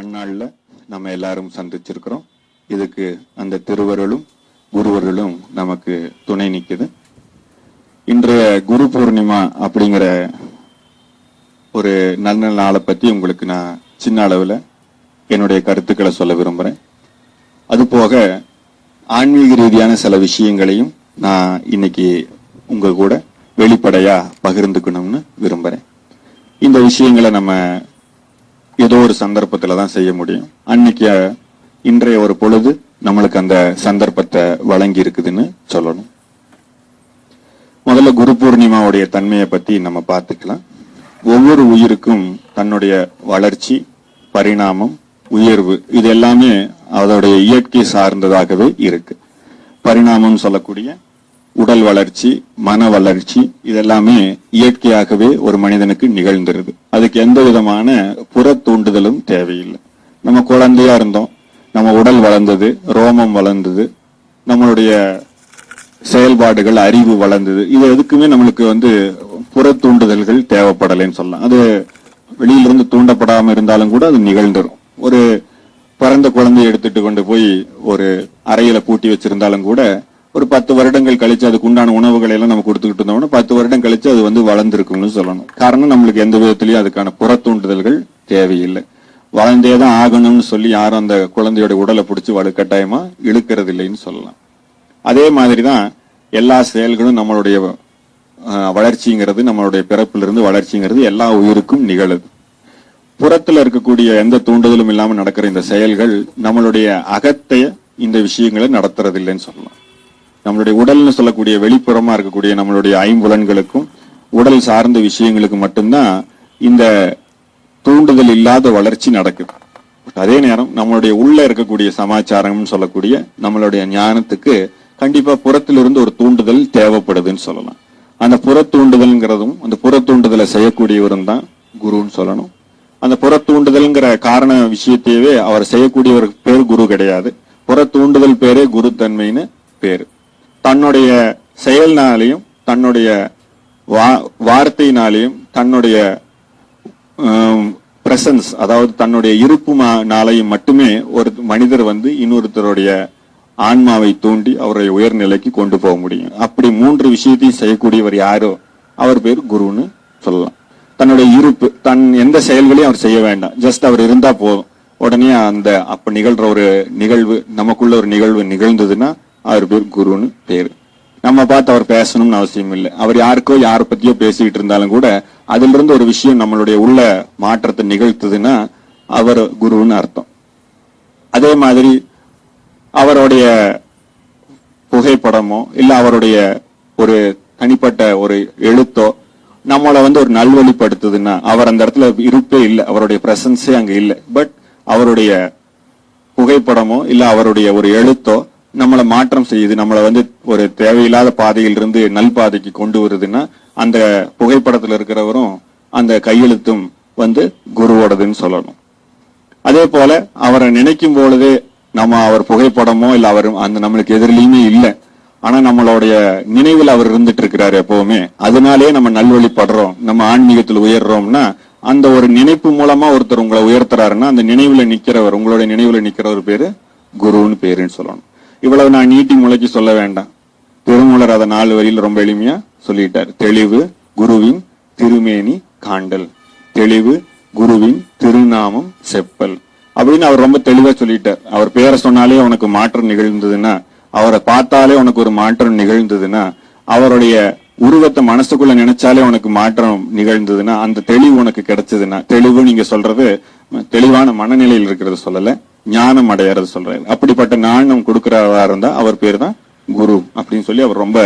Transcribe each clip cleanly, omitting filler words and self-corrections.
நன்னாள்ல நம்ம எல்லாரும் சந்திச்சிருக்கிறோம். இதுக்கு அந்த திருவருளும் குருவர்களும் நமக்கு துணை நிக்குது. இன்றைய குரு பூர்ணிமா அப்படிங்கிற ஒரு நல்ல நாளை பத்தி உங்களுக்கு நான் சின்ன அளவுல என்னுடைய கருத்துக்களை சொல்ல விரும்புறேன். அது போக ஆன்மீக ரீதியான சில விஷயங்களையும் நான் இன்னைக்கு உங்க கூட வெளிப்படையா பகிர்ந்துக்கணும்னு விரும்புறேன். இந்த விஷயங்களை நம்ம ஏதோ ஒரு சந்தர்ப்பத்துல தான் செய்ய முடியும். அன்னைக்கு இன்றைய ஒரு பொழுது நம்மளுக்கு அந்த சந்தர்ப்பத்தை வழங்கி இருக்குதுன்னு சொல்லணும். முதல்ல குரு பூர்ணிமாவுடைய தன்மையை பத்தி நம்ம பார்த்துக்கலாம். ஒவ்வொரு உயிருக்கும் தன்னுடைய வளர்ச்சி, பரிணாமம், உயர்வு இது எல்லாமே அதோடைய இயற்கை சார்ந்ததாகவே இருக்கு. பரிணாமம் சொல்லக்கூடிய உடல் வளர்ச்சி, மன வளர்ச்சி இதெல்லாமே இயற்கையாகவே ஒரு மனிதனுக்கு நிகழ்ந்துருது. அதுக்கு எந்த விதமான புற தூண்டுதலும் தேவையில்லை. நம்ம குழந்தையா இருந்தோம், நம்ம உடல் வளர்ந்தது, ரோமம் வளர்ந்தது, நம்மளுடைய செயல்பாடுகள், அறிவு வளர்ந்தது. இது எதுக்குமே நம்மளுக்கு புற தூண்டுதல்கள் தேவைப்படலைன்னு சொல்லலாம். அது வெளியிலிருந்து தூண்டப்படாம இருந்தாலும் கூட அது நிகழ்ந்துரும். ஒரு பிறந்த குழந்தையை எடுத்துட்டு கொண்டு போய் ஒரு அறையில பூட்டி வச்சிருந்தாலும் கூட ஒரு 10 வருடங்கள் கழிச்சு அதுக்கு உண்டான உணவுகளை எல்லாம் நம்ம கொடுத்துக்கிட்டு இருந்தோம்னா 10 வருடம் கழிச்சு அது வளர்ந்துருக்கும்னு சொல்லணும். காரணம் நம்மளுக்கு எந்த விதத்திலயும் அதுக்கான புற தூண்டுதல்கள் தேவையில்லை. வளர்ந்தேதான் ஆகணும்னு சொல்லி யாரும் அந்த குழந்தையோட உடலை பிடிச்சி வலுக்கட்டாயமா இழுக்கிறது இல்லைன்னு சொல்லலாம். அதே மாதிரிதான் எல்லா செயல்களும் நம்மளுடைய வளர்ச்சிங்கிறது, நம்மளுடைய பிறப்பிலிருந்து வளர்ச்சிங்கிறது எல்லா உயிருக்கும் நிகழுது. புறத்துல இருக்கக்கூடிய எந்த தூண்டுதலும் இல்லாம நடக்கிற இந்த செயல்கள் நம்மளுடைய அகத்தைய இந்த விஷயங்களை நடத்துறது இல்லைன்னு சொல்லலாம். நம்மளுடைய உடல்னு சொல்லக்கூடிய வெளிப்புறமா இருக்கக்கூடிய நம்மளுடைய ஐம்புலன்களுக்கும் உடல் சார்ந்த விஷயங்களுக்கு மட்டும்தான் இந்த தூண்டுதல் இல்லாத வளர்ச்சி நடக்குது. அதே நேரம் நம்மளுடைய உள்ள இருக்கக்கூடிய சமாச்சாரம்னு சொல்லக்கூடிய நம்மளுடைய ஞானத்துக்கு கண்டிப்பா புறத்திலிருந்து ஒரு தூண்டுதல் தேவைப்படுதுன்னு சொல்லலாம். அந்த புற தூண்டுதல்ங்கிறதும் அந்த புற தூண்டுதலை செய்யக்கூடியவரும் தான் குருன்னு சொல்லணும். அந்த புற தூண்டுதல்ங்கிற காரண விஷயத்தையவே அவர் செய்யக்கூடியவர் பேர் குரு கிடையாது. புற தூண்டுதல் பேரே குரு தன்மைன்னு பேரு. தன்னுடைய செயல்னாலையும் தன்னுடைய வார்த்தையினாலையும் தன்னுடைய பிரசன்ஸ், அதாவது தன்னுடைய இருப்புனாலையும் மட்டுமே ஒரு மனிதர் இன்னொருத்தருடைய ஆன்மாவை தூண்டி அவருடைய உயர்நிலைக்கு கொண்டு போக முடியும். அப்படி 3 விஷயத்தையும் செய்யக்கூடியவர் யாரோ அவர் பேர் குருன்னு சொல்லலாம். தன்னுடைய இருப்பு, தன் எந்த செயல்களையும் அவர் செய்ய வேண்டாம், ஜஸ்ட் அவர் இருந்தா போதும். உடனே அப்ப நிகழ்ற ஒரு நிகழ்வு, நமக்குள்ள ஒரு நிகழ்வு நிகழ்ந்ததுன்னா அவர் பேர் குருன்னு பேரு. நம்ம பார்த்து அவர் பேசணும்னு அவசியம் இல்லை. அவர் யாருக்கோ யாரை பத்தியோ பேசிக்கிட்டு இருந்தாலும் கூட அதுல இருந்து ஒரு விஷயம் நம்மளுடைய உள்ள மாற்றத்தை நிகழ்த்துதுன்னா அவர் குருன்னு அர்த்தம். அதே மாதிரி அவருடைய புகைப்படமோ இல்ல அவருடைய ஒரு தனிப்பட்ட ஒரு எழுத்தோ நம்மளை ஒரு நல்வழிப்படுத்துதுன்னா அவர் அந்த இடத்துல இருப்பே இல்லை, அவருடைய பிரசன்ஸே அங்க இல்லை. பட் அவருடைய புகைப்படமோ இல்ல அவருடைய ஒரு எழுத்தோ நம்மளை மாற்றம் செய்யுது, நம்மளை ஒரு தேவையில்லாத பாதையில் இருந்து நல் பாதைக்கு கொண்டு வருதுன்னா அந்த புகைப்படத்துல இருக்கிறவரும் அந்த கையெழுத்தும் குருவோடதுன்னு சொல்லணும். அதே போல அவரை நினைக்கும் பொழுதே நம்ம அவர் புகைப்படமோ இல்ல அவர் நம்மளுக்கு எதிரிலுமே இல்லை, ஆனா நம்மளுடைய நினைவில் அவர் இருந்துட்டு இருக்கிறாரு எப்பவுமே. அதனாலே நம்ம நல்வழிப்படுறோம், நம்ம ஆன்மீகத்தில் உயர்றோம்னா அந்த ஒரு நினைப்பு மூலமா ஒருத்தர் உங்களை உயர்த்துறாருன்னா அந்த நினைவுல நிக்கிறவர், உங்களுடைய நினைவுல நிக்கிறவர் பேரு குருன்னு பேருன்னு சொல்லணும். இவ்வளவு நான் நீட்டி முளைக்கு சொல்ல வேண்டாம். திருமூலர் அதை 4 வரியில் ரொம்ப எளிமையா சொல்லிட்டார். தெளிவு குருவின் திருமேனி காண்டல், தெளிவு குருவின் திருநாமம் செப்பல் அப்படின்னு அவர் ரொம்ப தெளிவா சொல்லிட்டார். அவர் பேரை சொன்னாலே உனக்கு மாற்றம் நிகழ்ந்ததுன்னா, அவரை பார்த்தாலே உனக்கு ஒரு மாற்றம் நிகழ்ந்ததுன்னா, அவருடைய உருவத்தை மனசுக்குள்ள நினைச்சாலே உனக்கு மாற்றம் நிகழ்ந்ததுன்னா, அந்த தெளிவு உனக்கு கிடைச்சதுன்னா, தெளிவு நீங்க சொல்றது தெளிவான மனநிலையில் இருக்கிறது சொல்லல, ஞானம் அடையறது சொல்றாரு. அப்படிப்பட்ட ஞானம் கொடுக்கிறவா இருந்தா அவர் பேர் தான் குரு அப்படின்னு சொல்லி அவர் ரொம்ப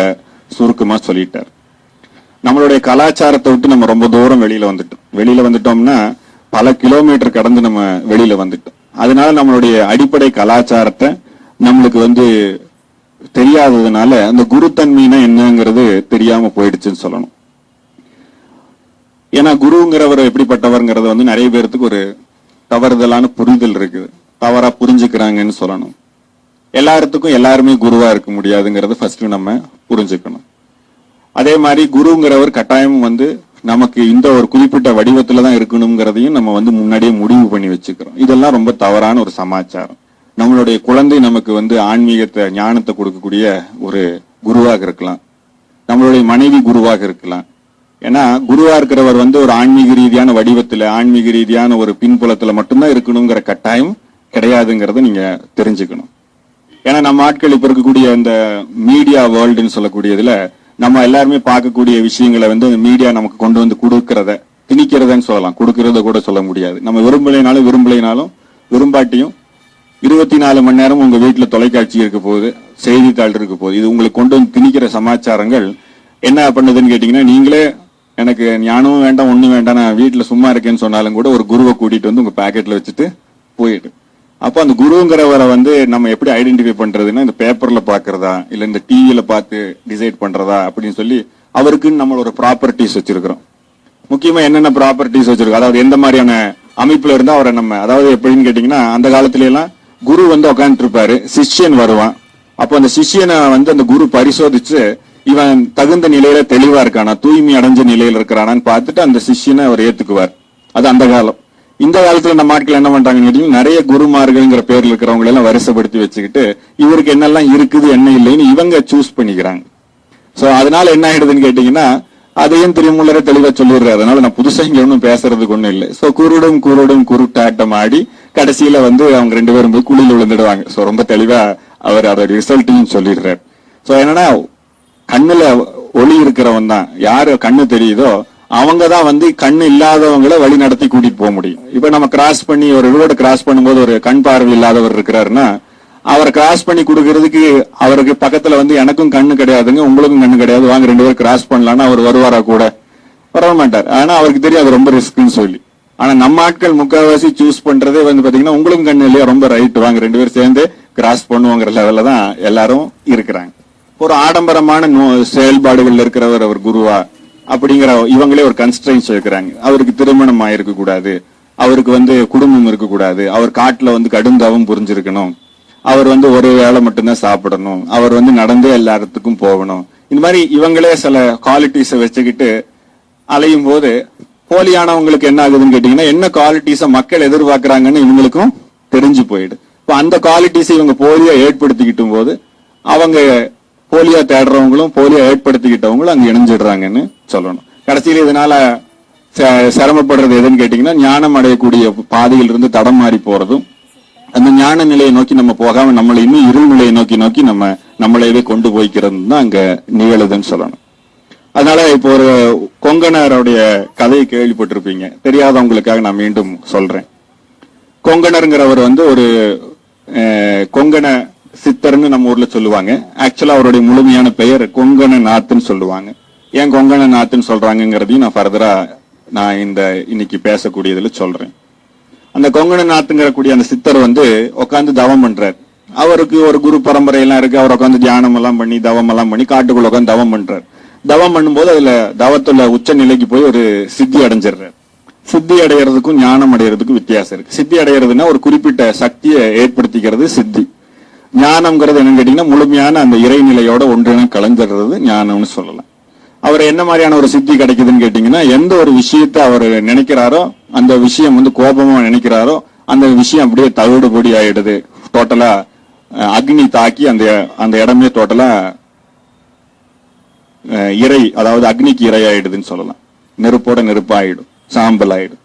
சுருக்கமா சொல்லிட்டார். நம்மளுடைய கலாச்சாரத்தை விட்டு நம்ம ரொம்ப தூரம் வெளியில வந்துட்டோம்னா பல கிலோமீட்டர் கடந்து நம்ம வெளியில வந்துட்டோம். அதனால நம்மளுடைய அடிப்படை கலாச்சாரத்தை நம்மளுக்கு தெரியாததுனால அந்த குருத்தன்மைனா என்னங்கிறது தெரியாம போயிடுச்சுன்னு சொல்லணும். ஏன்னா குருங்கிறவர் எப்படிப்பட்டவர்ங்கிறது நிறைய பேருக்கு ஒரு தவறுதலான புரிதல் இருக்குது, தவறா புரிஞ்சுக்கிறாங்கன்னு சொல்லணும். எல்லாத்துக்கும் எல்லாருமே குருவா இருக்க முடியாதுங்கிறது ஃபர்ஸ்ட் நம்ம புரிஞ்சுக்கணும். அதே மாதிரி குருங்கிறவர் கட்டாயம் நமக்கு இந்த ஒரு குறிப்பிட்ட வடிவத்துல தான் இருக்கணுங்கிறதையும் நம்ம வந்து முன்னாடியே முடிவு பண்ணி வச்சுக்கிறோம். இதெல்லாம் ரொம்ப தவறான ஒரு சமாச்சாரம். நம்மளுடைய குழந்தை நமக்கு வந்து ஆன்மீகத்தை ஞானத்தை கொடுக்கக்கூடிய ஒரு குருவாக இருக்கலாம், நம்மளுடைய மனைவி குருவாக இருக்கலாம். ஏன்னா குருவா இருக்கிறவர் வந்து ஒரு ஆன்மீக ரீதியான வடிவத்துல ஆன்மீக ரீதியான ஒரு பின்புலத்துல மட்டும்தான் இருக்கணுங்கிற கட்டாயம் கிடையாதுங்கிறத நீங்க தெரிஞ்சுக்கணும். ஏன்னா நம்ம ஆட்கள் இப்ப இருக்கக்கூடிய இந்த மீடியா வேர்ல்டுன்னு சொல்லக்கூடியதுல நம்ம எல்லாருமே பார்க்கக்கூடிய விஷயங்களை வந்து மீடியா நமக்கு கொண்டு வந்து கொடுக்கறத திணிக்கிறதுன்னு சொல்லலாம், கொடுக்கறத கூட சொல்ல முடியாது. நம்ம விரும்பலைனாலும் விரும்பாட்டியும் 24 மணி நேரம் உங்க வீட்டுல தொலைக்காட்சி இருக்க போகுது, செய்தித்தாள் இருக்க போகுது. இது உங்களுக்கு கொண்டு வந்து திணிக்கிற சமாச்சாரங்கள் என்ன பண்ணுதுன்னு கேட்டீங்கன்னா, நீங்களே எனக்கு ஞானமும் வேண்டாம் ஒண்ணும் வேண்டாம் நான் வீட்டுல சும்மா இருக்கேன்னு சொன்னாலும் கூட ஒரு குருவை கூட்டிட்டு வந்து உங்க பாக்கெட்ல வச்சுட்டு போயிடு. அப்போ அந்த குருங்கிறவரை வந்து நம்ம எப்படி ஐடென்டிஃபை பண்றதுன்னா, இந்த பேப்பர்ல பாக்குறதா இல்ல இந்த டிவியில பார்த்து டிசைட் பண்றதா அப்படின்னு சொல்லி அவருக்குன்னு நம்ம ஒரு ப்ராப்பர்ட்டிஸ் வச்சிருக்கிறோம். முக்கியமா என்னென்ன ப்ராப்பர்ட்டிஸ் வச்சிருக்கோம், அதாவது எந்த மாதிரியான அமைப்புல இருந்தா அவரை நம்ம, அதாவது எப்படின்னு கேட்டீங்கன்னா, அந்த காலத்துல எல்லாம் குரு வந்து உட்காந்துட்டு இருப்பாரு, சிஷ்யன் வருவான். அப்போ அந்த சிஷ்யனை வந்து அந்த குரு பரிசோதிச்சு இவன் தகுந்த நிலையில தெளிவா இருக்கானா, தூய்மை அடைஞ்ச நிலையில இருக்கிறானான்னு பார்த்துட்டு அந்த சிஷ்யனை அவர் ஏத்துக்குவார். அது அந்த காலம். இந்த காலத்துல நம்ம ஆட்கள் என்ன பண்றாங்கன்னு கேட்டீங்கன்னா, நிறைய குருமார்கள்ங்கிற பேர்ல இருக்கிறவங்க எல்லாம் வரிசைப்படுத்தி வச்சுக்கிட்டு இவருக்கு என்னெல்லாம் இருக்குது என்ன இல்லைன்னு இவங்க சூஸ் பண்ணிக்கிறாங்க. சோ அதனால என்ன ஆயிடுதுன்னு கேட்டீங்கன்னா, அதையும் திருமூலரை தெளிவா சொல்லிடுறாரு. அதனால நான் புதுசா இங்க ஒன்றும் பேசுறதுக்கு ஒண்ணும் இல்லை. சோ குருடும் குருட்டாட்டம் ஆடி கடைசியில வந்து அவங்க 2 பேரும் போய் குழியில் விழுந்துடுவாங்க. சோ ரொம்ப தெளிவா அவர் அதோட ரிசல்ட்டையும் சொல்லிடுறாரு. சோ என்னன்னா, கண்ணுல ஒளி இருக்கிறவன் தான், யாரு கண்ணு தெரியுதோ அவங்க தான் வந்து கண்ணு இல்லாதவங்களை வழி நடத்தி கூட்டிட்டு போக முடியும். இப்ப நம்ம கிராஸ் பண்ணி ஒரு ரோடு கிராஸ் பண்ணும்போது ஒரு கண் பார்வை இல்லாதவர் இருக்கிறாருன்னா, அவரை கிராஸ் பண்ணி கொடுக்கறதுக்கு அவருக்கு பக்கத்துல வந்து எனக்கும் கண்ணு கிடையாதுங்க உங்களுக்கும் கண்ணு கிடையாது, வாங்க 2 பேரும் கிராஸ் பண்ணலாம்னா அவர் வருவாரா? கூட வர மாட்டார். ஆனா அவருக்கு தெரியாது ரொம்ப ரிஸ்க்னு சொல்லி. ஆனா நம்ம ஆட்கள் முக்கால்வாசி சூஸ் பண்றதே வந்து பாத்தீங்கன்னா, உங்களுக்கும் கண்ணு இல்லையா, ரொம்ப ரைட், வாங்க 2 பேரும் சேர்ந்து கிராஸ் பண்ணுவோங்கிற லெவல்ல தான் எல்லாரும் இருக்கிறாங்க. ஒரு ஆடம்பரமான செயல்பாடுகள்ல இருக்கிறவர் அவர் குருவா அப்படிங்கிற இவங்களே ஒரு கன்ஸ்ட்ரெயின்ஸ் வைக்கிறாங்க. அவருக்கு திருமணம் ஆயிருக்க கூடாது, அவருக்கு வந்து குடும்பம் இருக்கக்கூடாது, அவர் காட்டுல வந்து கடுந்தாவும் புரிஞ்சிருக்கணும், அவர் வந்து ஒரு வேளை மட்டும்தான் சாப்பிடணும், அவர் வந்து நடந்தே எல்லா இடத்துக்கும் போகணும். இந்த மாதிரி இவங்களே சில குவாலிட்டிஸை வச்சுக்கிட்டு அலையும் போது போலியானவங்களுக்கு என்ன ஆகுதுன்னு கேட்டீங்கன்னா, என்ன குவாலிட்டிஸை மக்கள் எதிர்பார்க்கிறாங்கன்னு இவங்களுக்கும் தெரிஞ்சு போயிடு. இப்ப அந்த குவாலிட்டிஸை இவங்க போலியா ஏற்படுத்திக்கிட்டும் போது அவங்க போலியா தேடுறவங்களும் போலியா ஏற்படுத்திக்கிட்டவங்களும் அங்க இணைஞ்சிடுறாங்கன்னு சொல்லணும். கடைசியில் இதனால சிரமப்படுறது எதுன்னு கேட்டீங்கன்னா, ஞானம் அடையக்கூடிய பாதையில் இருந்து தடம் மாறி போறதும், அந்த ஞான நிலையை நோக்கி நம்ம போகாம நம்மளை இன்னும் இருள் நிலையை நோக்கி நம்ம நம்மளையவே கொண்டு போய்க்கிறது தான் அங்க நிகழுதுன்னு சொல்லணும். அதனால இப்போ ஒரு கொங்கணருடைய கதையை கேள்விப்பட்டிருப்பீங்க, தெரியாதவங்களுக்காக நான் மீண்டும் சொல்றேன். கொங்கணருங்கிறவர் வந்து ஒரு கொங்கண சித்தர்னு நம்ம ஊர்ல சொல்லுவாங்க. ஆக்சுவலா அவருடைய முழுமையான பெயர் கொங்கணநாத்னு சொல்லுவாங்க. ஏன் கொங்கணநாத்னு சொல்றாங்கிறதையும் நான் ஃபர்தரா நான் இன்னைக்கு பேசக்கூடியதுல சொல்றேன். அந்த கொங்கணநாத்ங்கிற கூடிய அந்த சித்தர் வந்து உட்காந்து தவம் பண்றாரு. அவருக்கு ஒரு குரு பரம்பரை எல்லாம் இருக்கு. அவர் உட்காந்து தியானம் எல்லாம் பண்ணி தவம் எல்லாம் பண்ணி காட்டுக்குள்ள உட்காந்து தவம் பண்றாரு. தவம் பண்ணும்போது அதுல தவத்துல உச்ச நிலைக்கு போய் ஒரு சித்தி அடைஞ்சிடுறாரு. சித்தி அடைகிறதுக்கும் ஞானம் அடைகிறதுக்கும் வித்தியாசம் இருக்கு. சித்தி அடைகிறதுனா ஒரு குறிப்பிட்ட சக்தியை ஏற்படுத்திக்கிறது சித்தி. ஞானம்ங்கிறது என்னன்னு கேட்டீங்கன்னா, முழுமையான அந்த இறைநிலையோட ஒன்றின கலந்துடுறது ஞானம்னு சொல்லலாம். அவர் என்ன மாதிரியான ஒரு சித்தி கிடைக்குதுன்னு கேட்டீங்கன்னா, எந்த ஒரு விஷயத்தை அவர் நினைக்கிறாரோ அந்த விஷயம் வந்து கோபமா நினைக்கிறாரோ அந்த விஷயம் அப்படியே தவிடுபொடி ஆயிடுது. டோட்டலா அக்னி தாக்கி அந்த இடமே டோட்டலா இறை, அதாவது அக்னிக்கு இறை ஆயிடுதுன்னு சொல்லலாம். நெருப்போட நெருப்பாயிடும், சாம்பல் ஆயிடும்.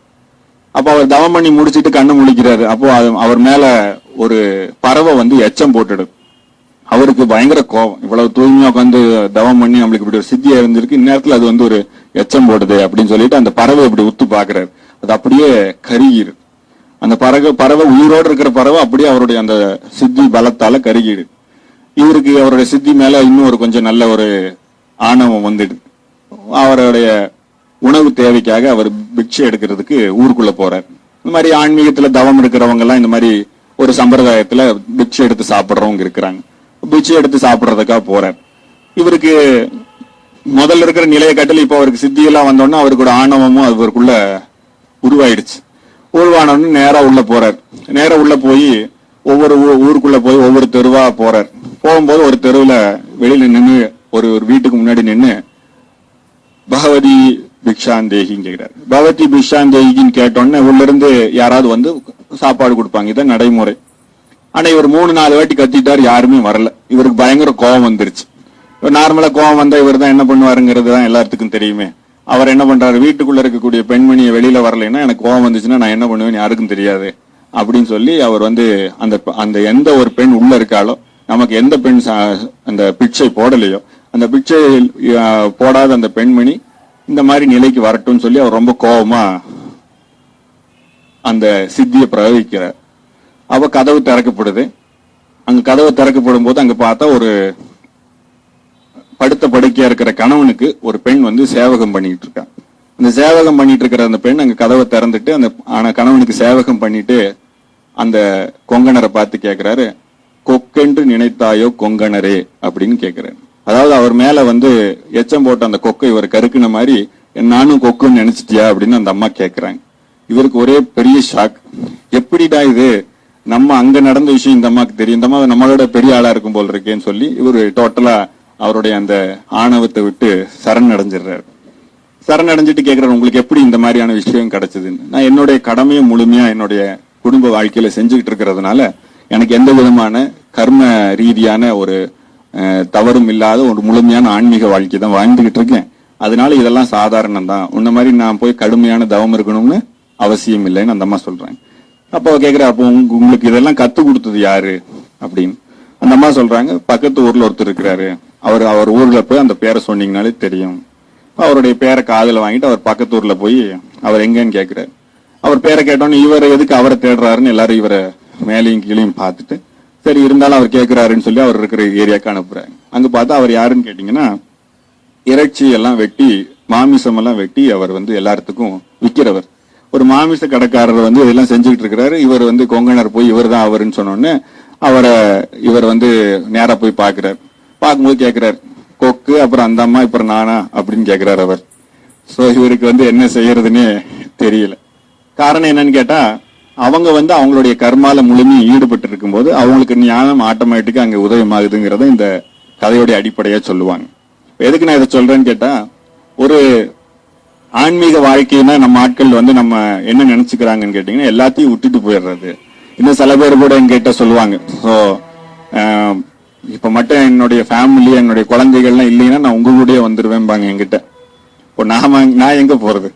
அப்போ அவர் தவம் பண்ணி முடிச்சிட்டு கண்ணு முழிக்கிறாரு. அப்போ அவர் மேல ஒரு பறவை வந்து எச்சம் போட்டுடுது. அவருக்கு பயங்கர கோபம், இவ்வளவு தூய்மையா உட்காந்து தவம் பண்ணி நம்மளுக்கு இப்படி ஒரு சித்தியா இருந்திருக்கு, இந்நேரத்துல அது வந்து ஒரு எச்சம் போடுது அப்படின்னு சொல்லிட்டு அந்த பறவை இப்படி உத்து பாக்குறாரு. அது அப்படியே கருகிடு. அந்த பறவை உயிரோடு இருக்கிற பறவை அப்படியே அவருடைய அந்த சித்தி பலத்தால கருகிடு. இவருக்கு அவருடைய சித்தி மேல இன்னும் ஒரு கொஞ்சம் நல்ல ஒரு ஆணவம் வந்துடுது. அவருடைய உணவு தேவைக்காக அவர் பிக்ஷை எடுக்கிறதுக்கு ஊருக்குள்ள போறார். இந்த மாதிரி ஆன்மீகத்துல தவம் இருக்கிறவங்க எல்லாம் இந்த மாதிரி ஒரு சம்பிரதாயத்துல பிக்ஷை எடுத்து சாப்பிடுறவங்க இருக்கிறாங்க. பிக்ஷை எடுத்து சாப்பிடுறதுக்காக போறார். இவருக்கு முதல்ல இருக்கிற நிலையை காட்டில இப்ப அவருக்கு சித்தியெல்லாம் வந்தோன்னா அவருக்கு ஒரு ஆணவமும் அவருக்குள்ள உருவாயிடுச்சு. உருவானோன்னு நேரா உள்ள போறார். நேரா உள்ள போய் ஒவ்வொரு ஊருக்குள்ள போய் ஒவ்வொரு தெருவா போறார். போகும்போது ஒரு தெருவுல வெளியில நின்று ஒரு வீட்டுக்கு முன்னாடி நின்று பகவதி பிக்ஷாந்தேகின்னு கேட்கிறாரு. பவதி பிக்ஷாந்தேகின்னு கேட்டோன்னே உள்ள இருந்து யாராவது வந்து சாப்பாடு கொடுப்பாங்க, இதான் நடைமுறை. ஆனா இவர் 3-4 வாட்டி கத்திட்டார், யாருமே வரல. இவருக்கு பயங்கர கோபம் வந்துருச்சு. நார்மலா கோபம் வந்தா இவர் தான் என்ன பண்ணுவாருங்கிறது தான் எல்லாத்துக்கும் தெரியுமே. அவர் என்ன பண்றாரு, வீட்டுக்குள்ள இருக்கக்கூடிய பெண்மணியை வெளியில வரலைன்னா எனக்கு கோபம் வந்துச்சுன்னா நான் என்ன பண்ணுவேன்னு யாருக்கும் தெரியாது அப்படின்னு சொல்லி அவர் வந்து அந்த எந்த ஒரு பெண் உள்ள இருக்காளோ, நமக்கு எந்த பெண் அந்த பிச்சை போடலையோ அந்த பிச்சை போடாத அந்த பெண்மணி இந்த மாதிரி நிலைக்கு வரட்டும்னு சொல்லி அவர் ரொம்ப கோபமா அந்த சித்தியை பிரயோகிக்கிறார். அவ கதவு திறக்கப்படுது. அங்க கதவு திறக்கப்படும் போது அங்க பார்த்தா ஒரு படுத்த படுக்கையா இருக்கிற கணவனுக்கு ஒரு பெண் வந்து சேவகம் பண்ணிட்டு இருக்கா. அந்த சேவகம் பண்ணிட்டு இருக்கிற அந்த பெண் அங்க கதவை திறந்துட்டு அந்த கணவனுக்கு சேவகம் பண்ணிட்டு அந்த கொங்கணரை பார்த்து கேட்கிறாரு, கொக்கென்று நினைத்தாயோ கொங்கணரே அப்படின்னு கேட்கிறாரு. அதாவது அவர் மேல வந்து எச்சம் போட்ட அந்த கொக்கை இவர் கருக்குன மாதிரி நானும் கொக்குன்னு நினைச்சிட்டியா அப்படின்னு அந்த அம்மா கேட்கிறாங்க. இவருக்கு ஒரே பெரிய ஷாக். எப்படிடா இது, நம்ம அங்க நடந்த விஷயம் இந்த அம்மாக்கு தெரியும், இந்த அம்மா நம்மளோட பெரிய ஆளா இருக்கும் போல் இருக்கேன்னு சொல்லி இவர் டோட்டலா அவருடைய அந்த ஆணவத்தை விட்டு சரணடைஞ்சிடுறாரு. சரணடைஞ்சிட்டு கேட்கிறாரு, உங்களுக்கு எப்படி இந்த மாதிரியான விஷயம் கிடைச்சதுன்னு. நான் என்னுடைய கடமையை முழுமையா என்னுடைய குடும்ப வாழ்க்கையில செஞ்சுக்கிட்டு இருக்கிறதுனால எனக்கு எந்த விதமான கர்ம ரீதியான ஒரு தவறும் இல்லாத ஒரு முழுமையான ஆன்மீக வாழ்க்கை தான் வாழ்ந்துகிட்டு இருக்கேன். அதனால இதெல்லாம் சாதாரணம் தான், உன்ன மாதிரி நான் போய் கடுமையான தவம் இருக்கணும்னு அவசியம் இல்லைன்னு அந்த அம்மா சொல்றாங்க. அப்போ கேட்கிற, அப்போ உங்களுக்கு இதெல்லாம் கத்து கொடுத்தது யாரு அப்படின்னு. அந்த அம்மா சொல்றாங்க, பக்கத்து ஊர்ல ஒருத்தர் இருக்கிறாரு, அவர் ஊர்ல போய் அந்த பேரை சொன்னீங்கனாலே தெரியும். அவருடைய பேரை காதுல வாங்கிட்டு அவர் பக்கத்து ஊர்ல போய் அவர் எங்கன்னு கேட்கிறாரு. அவர் பேரை கேட்டோன்னு இவர் எதுக்கு அவரை தேடுறாருன்னு எல்லாரும் இவரை மேலையும் கீழையும் பார்த்துட்டு, சரி இருந்தாலும் அவர் கேட்கிறாருன்னு சொல்லி அவர் இருக்கிற ஏரியாவுக்கு அனுப்புறாங்க. அங்க பார்த்தா அவர் யாருன்னு கேட்டீங்கன்னா, இறைச்சி எல்லாம் வெட்டி மாமிசம் எல்லாம் வெட்டி அவர் வந்து எல்லாத்துக்கும் விற்கிறவர். ஒரு மாமிச கடைக்காரர் வந்து இதெல்லாம் செஞ்சுக்கிட்டு இருக்கிறாரு. இவர் வந்து கொங்கணர் போய் இவர் தான் அவருன்னு சொன்னோன்னு இவர் வந்து நேரா போய் பாக்குறாரு. பார்க்கும்போது கேட்கிறாரு, கொக்கு அப்புறம் அந்த அம்மா அப்புறம் நானா அப்படின்னு கேட்கிறாரு அவர். சோ இவருக்கு வந்து என்ன செய்யறதுன்னு தெரியல. காரணம் என்னன்னு கேட்டா, அவங்க வந்து அவங்களுடைய கர்மால முழுமையை ஈடுபட்டு இருக்கும் போது அவங்களுக்கு ஞானம் ஆட்டோமேட்டிக்கா அங்க உதயமாகுதுங்கிறத இந்த கதையோடைய அடிப்படையா சொல்லுவாங்க. எதுக்கு நான் இதை சொல்றேன்னு கேட்டா, ஒரு ஆன்மீக வாழ்க்கைன்னா நம்ம ஆட்கள் வந்து நம்ம என்ன நினைச்சுக்கிறாங்கன்னு கேட்டீங்கன்னா எல்லாத்தையும் விட்டுட்டு போயிடுறது. இன்னும் சில பேர் கூட என்கிட்ட சொல்லுவாங்க, ஸோ இப்ப மட்டும் என்னுடைய ஃபேமிலி என்னுடைய குழந்தைகள்லாம் இல்லைன்னா நான் உங்க கூடயே வந்துருவேன்பாங்க என்கிட்ட. இப்போ நான் எங்க போறது?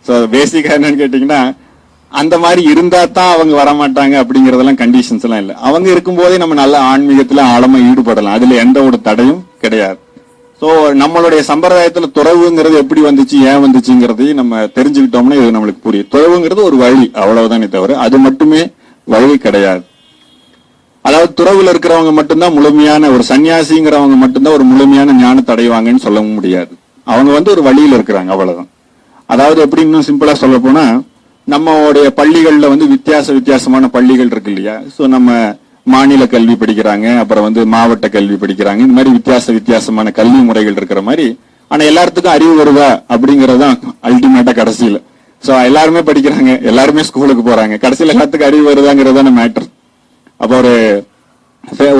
ஸோ பேசிக்கா என்னன்னு கேட்டீங்கன்னா, அந்த மாதிரி இருந்தா தான் அவங்க வரமாட்டாங்க அப்படிங்கறதெல்லாம் கண்டிஷன்ஸ் எல்லாம் இல்லை. அவங்க இருக்கும்போதே நம்ம நல்ல ஆன்மீகத்துல ஆழமா ஈடுபடலாம், அதுல எந்த ஒரு தடையும் கிடையாது. ஸோ நம்மளுடைய சம்பிரதாயத்துல துறவுங்கிறது எப்படி வந்துச்சு, ஏன் வந்துச்சுங்கிறதையும் நம்ம தெரிஞ்சுக்கிட்டோம்னா இது நம்மளுக்கு புரியும். துறவுங்கிறது ஒரு வழி, அவ்வளவுதானே தவிர அது மட்டுமே வழி கிடையாது. அதாவது துறவுல இருக்கிறவங்க மட்டும்தான் முழுமையான ஒரு சன்னியாசிங்கிறவங்க மட்டும்தான் ஒரு முழுமையான ஞானத்தை அடைவாங்கன்னு சொல்ல முடியாது. அவங்க வந்து ஒரு வழியில இருக்கிறாங்க, அவ்வளவுதான். அதாவது எப்படி இன்னும் சிம்பிளா சொல்ல போனா, நம்மளுடைய பள்ளிகள்ல வந்து வித்தியாசமான பள்ளிகள் இருக்கு இல்லையா. சோ நம்ம மாநில கல்வி படிக்கிறாங்க, அப்புறம் வந்து மாவட்ட கல்வி படிக்கிறாங்க, இந்த மாதிரி வித்தியாசமான கல்வி முறைகள் இருக்கிற மாதிரி. ஆனா எல்லாத்துக்கும் அறிவு வருதா அப்படிங்கறதுதான் அல்டிமேட்டா கடைசியில. சோ எல்லாருமே படிக்கிறாங்க, எல்லாருமே ஸ்கூலுக்கு போறாங்க, கடைசியில எல்லாத்துக்கும் அறிவு வருதாங்கிறதான மேட்டர். அப்போ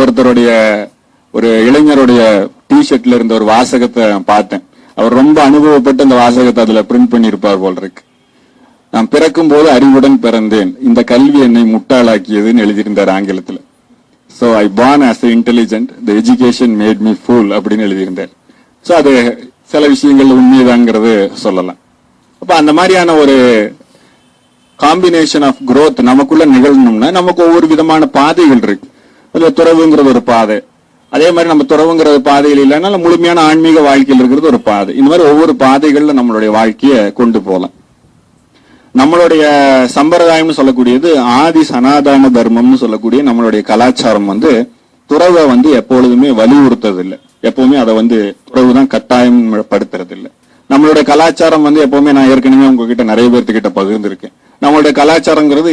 ஒருத்தருடைய ஒரு இளைஞருடைய டிஷர்ட்ல இருந்த ஒரு வாசகத்தை பார்த்தேன். அவர் ரொம்ப அனுபவப்பட்டு அந்த வாசகத்தை அதுல பிரிண்ட் பண்ணியிருப்பார் போல் இருக்கு. நான் பிறக்கும் போது அறிவுடன் பிறந்தேன், இந்த கல்வி என்னை முட்டாளாக்கியதுன்னு எழுதியிருந்தார் ஆங்கிலத்துல. So I born as intelligent, the education made me fool அப்படின்னு எழுதியிருந்தார். சோ அது சில விஷயங்கள் உண்மைதாங்கிறது சொல்லலாம். அப்ப அந்த மாதிரியான ஒரு காம்பினேஷன் ஆஃப் growth நமக்குள்ள நிகழணும்னா நமக்கு ஒவ்வொரு விதமான பாதைகள் இருக்கு. அதுல துறவுங்கிறது ஒரு பாதை. அதே மாதிரி நம்ம துறவுங்கிறது பாதையில் இல்லைன்னா முழுமையான ஆன்மீக வாழ்க்கையில் இருக்கிறது ஒரு பாதை. இந்த மாதிரி ஒவ்வொரு பாதைகள்ல நம்மளுடைய வாழ்க்கையை கொண்டு போகலாம். நம்மளுடைய சம்பிரதாயம்னு சொல்லக்கூடியது ஆதி சனாதன தர்மம்னு சொல்லக்கூடிய நம்மளுடைய கலாச்சாரம் வந்து துறவை வந்து எப்பொழுதுமே வலியுறுத்தது இல்லை. எப்பவுமே அதை வந்து துறவுதான் கட்டாயம் படுத்துறது இல்லை. நம்மளுடைய கலாச்சாரம் வந்து எப்பவுமே நான் ஏற்கனவே உங்ககிட்ட நிறைய பேர்த்துக்கிட்ட பகிர்ந்திருக்கேன். நம்மளுடைய கலாச்சாரங்கிறது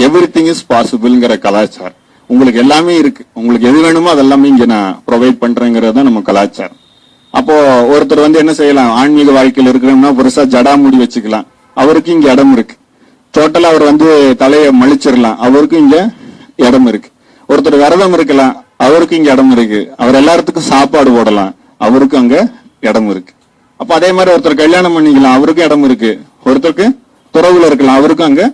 எவ்ரிதிங் இஸ் பாசிபிள்ங்கிற கலாச்சாரம். உங்களுக்கு எல்லாமே இருக்கு, உங்களுக்கு எது வேணுமோ அதெல்லாமே இங்க நான் ப்ரொவைட் பண்றேங்கிறது தான் நம்ம கலாச்சாரம். அப்போ ஒருத்தர் வந்து என்ன செய்யலாம், ஆன்மீக வாழ்க்கையில் இருக்கிறோம்னா பெருசா ஜடாமுடி வச்சுக்கலாம், அவருக்கு இங்க இடம் இருக்கு. டோட்டலா அவர் வந்து தலையை மலிச்சிடலாம், அவருக்கும் இங்க இடம் இருக்கு. ஒருத்தர் விரதம் இருக்கலாம், அவருக்கு இங்க இடம் இருக்கு. அவர் எல்லாத்துக்கும் சாப்பாடு போடலாம், அவருக்கும் அங்க இடம் இருக்கு. அப்ப அதே மாதிரி ஒருத்தர் கல்யாணம் பண்ணிக்கலாம், அவருக்கும் இடம் இருக்கு. ஒருத்தருக்கு துறவுல இருக்கலாம், அவருக்கும் அங்க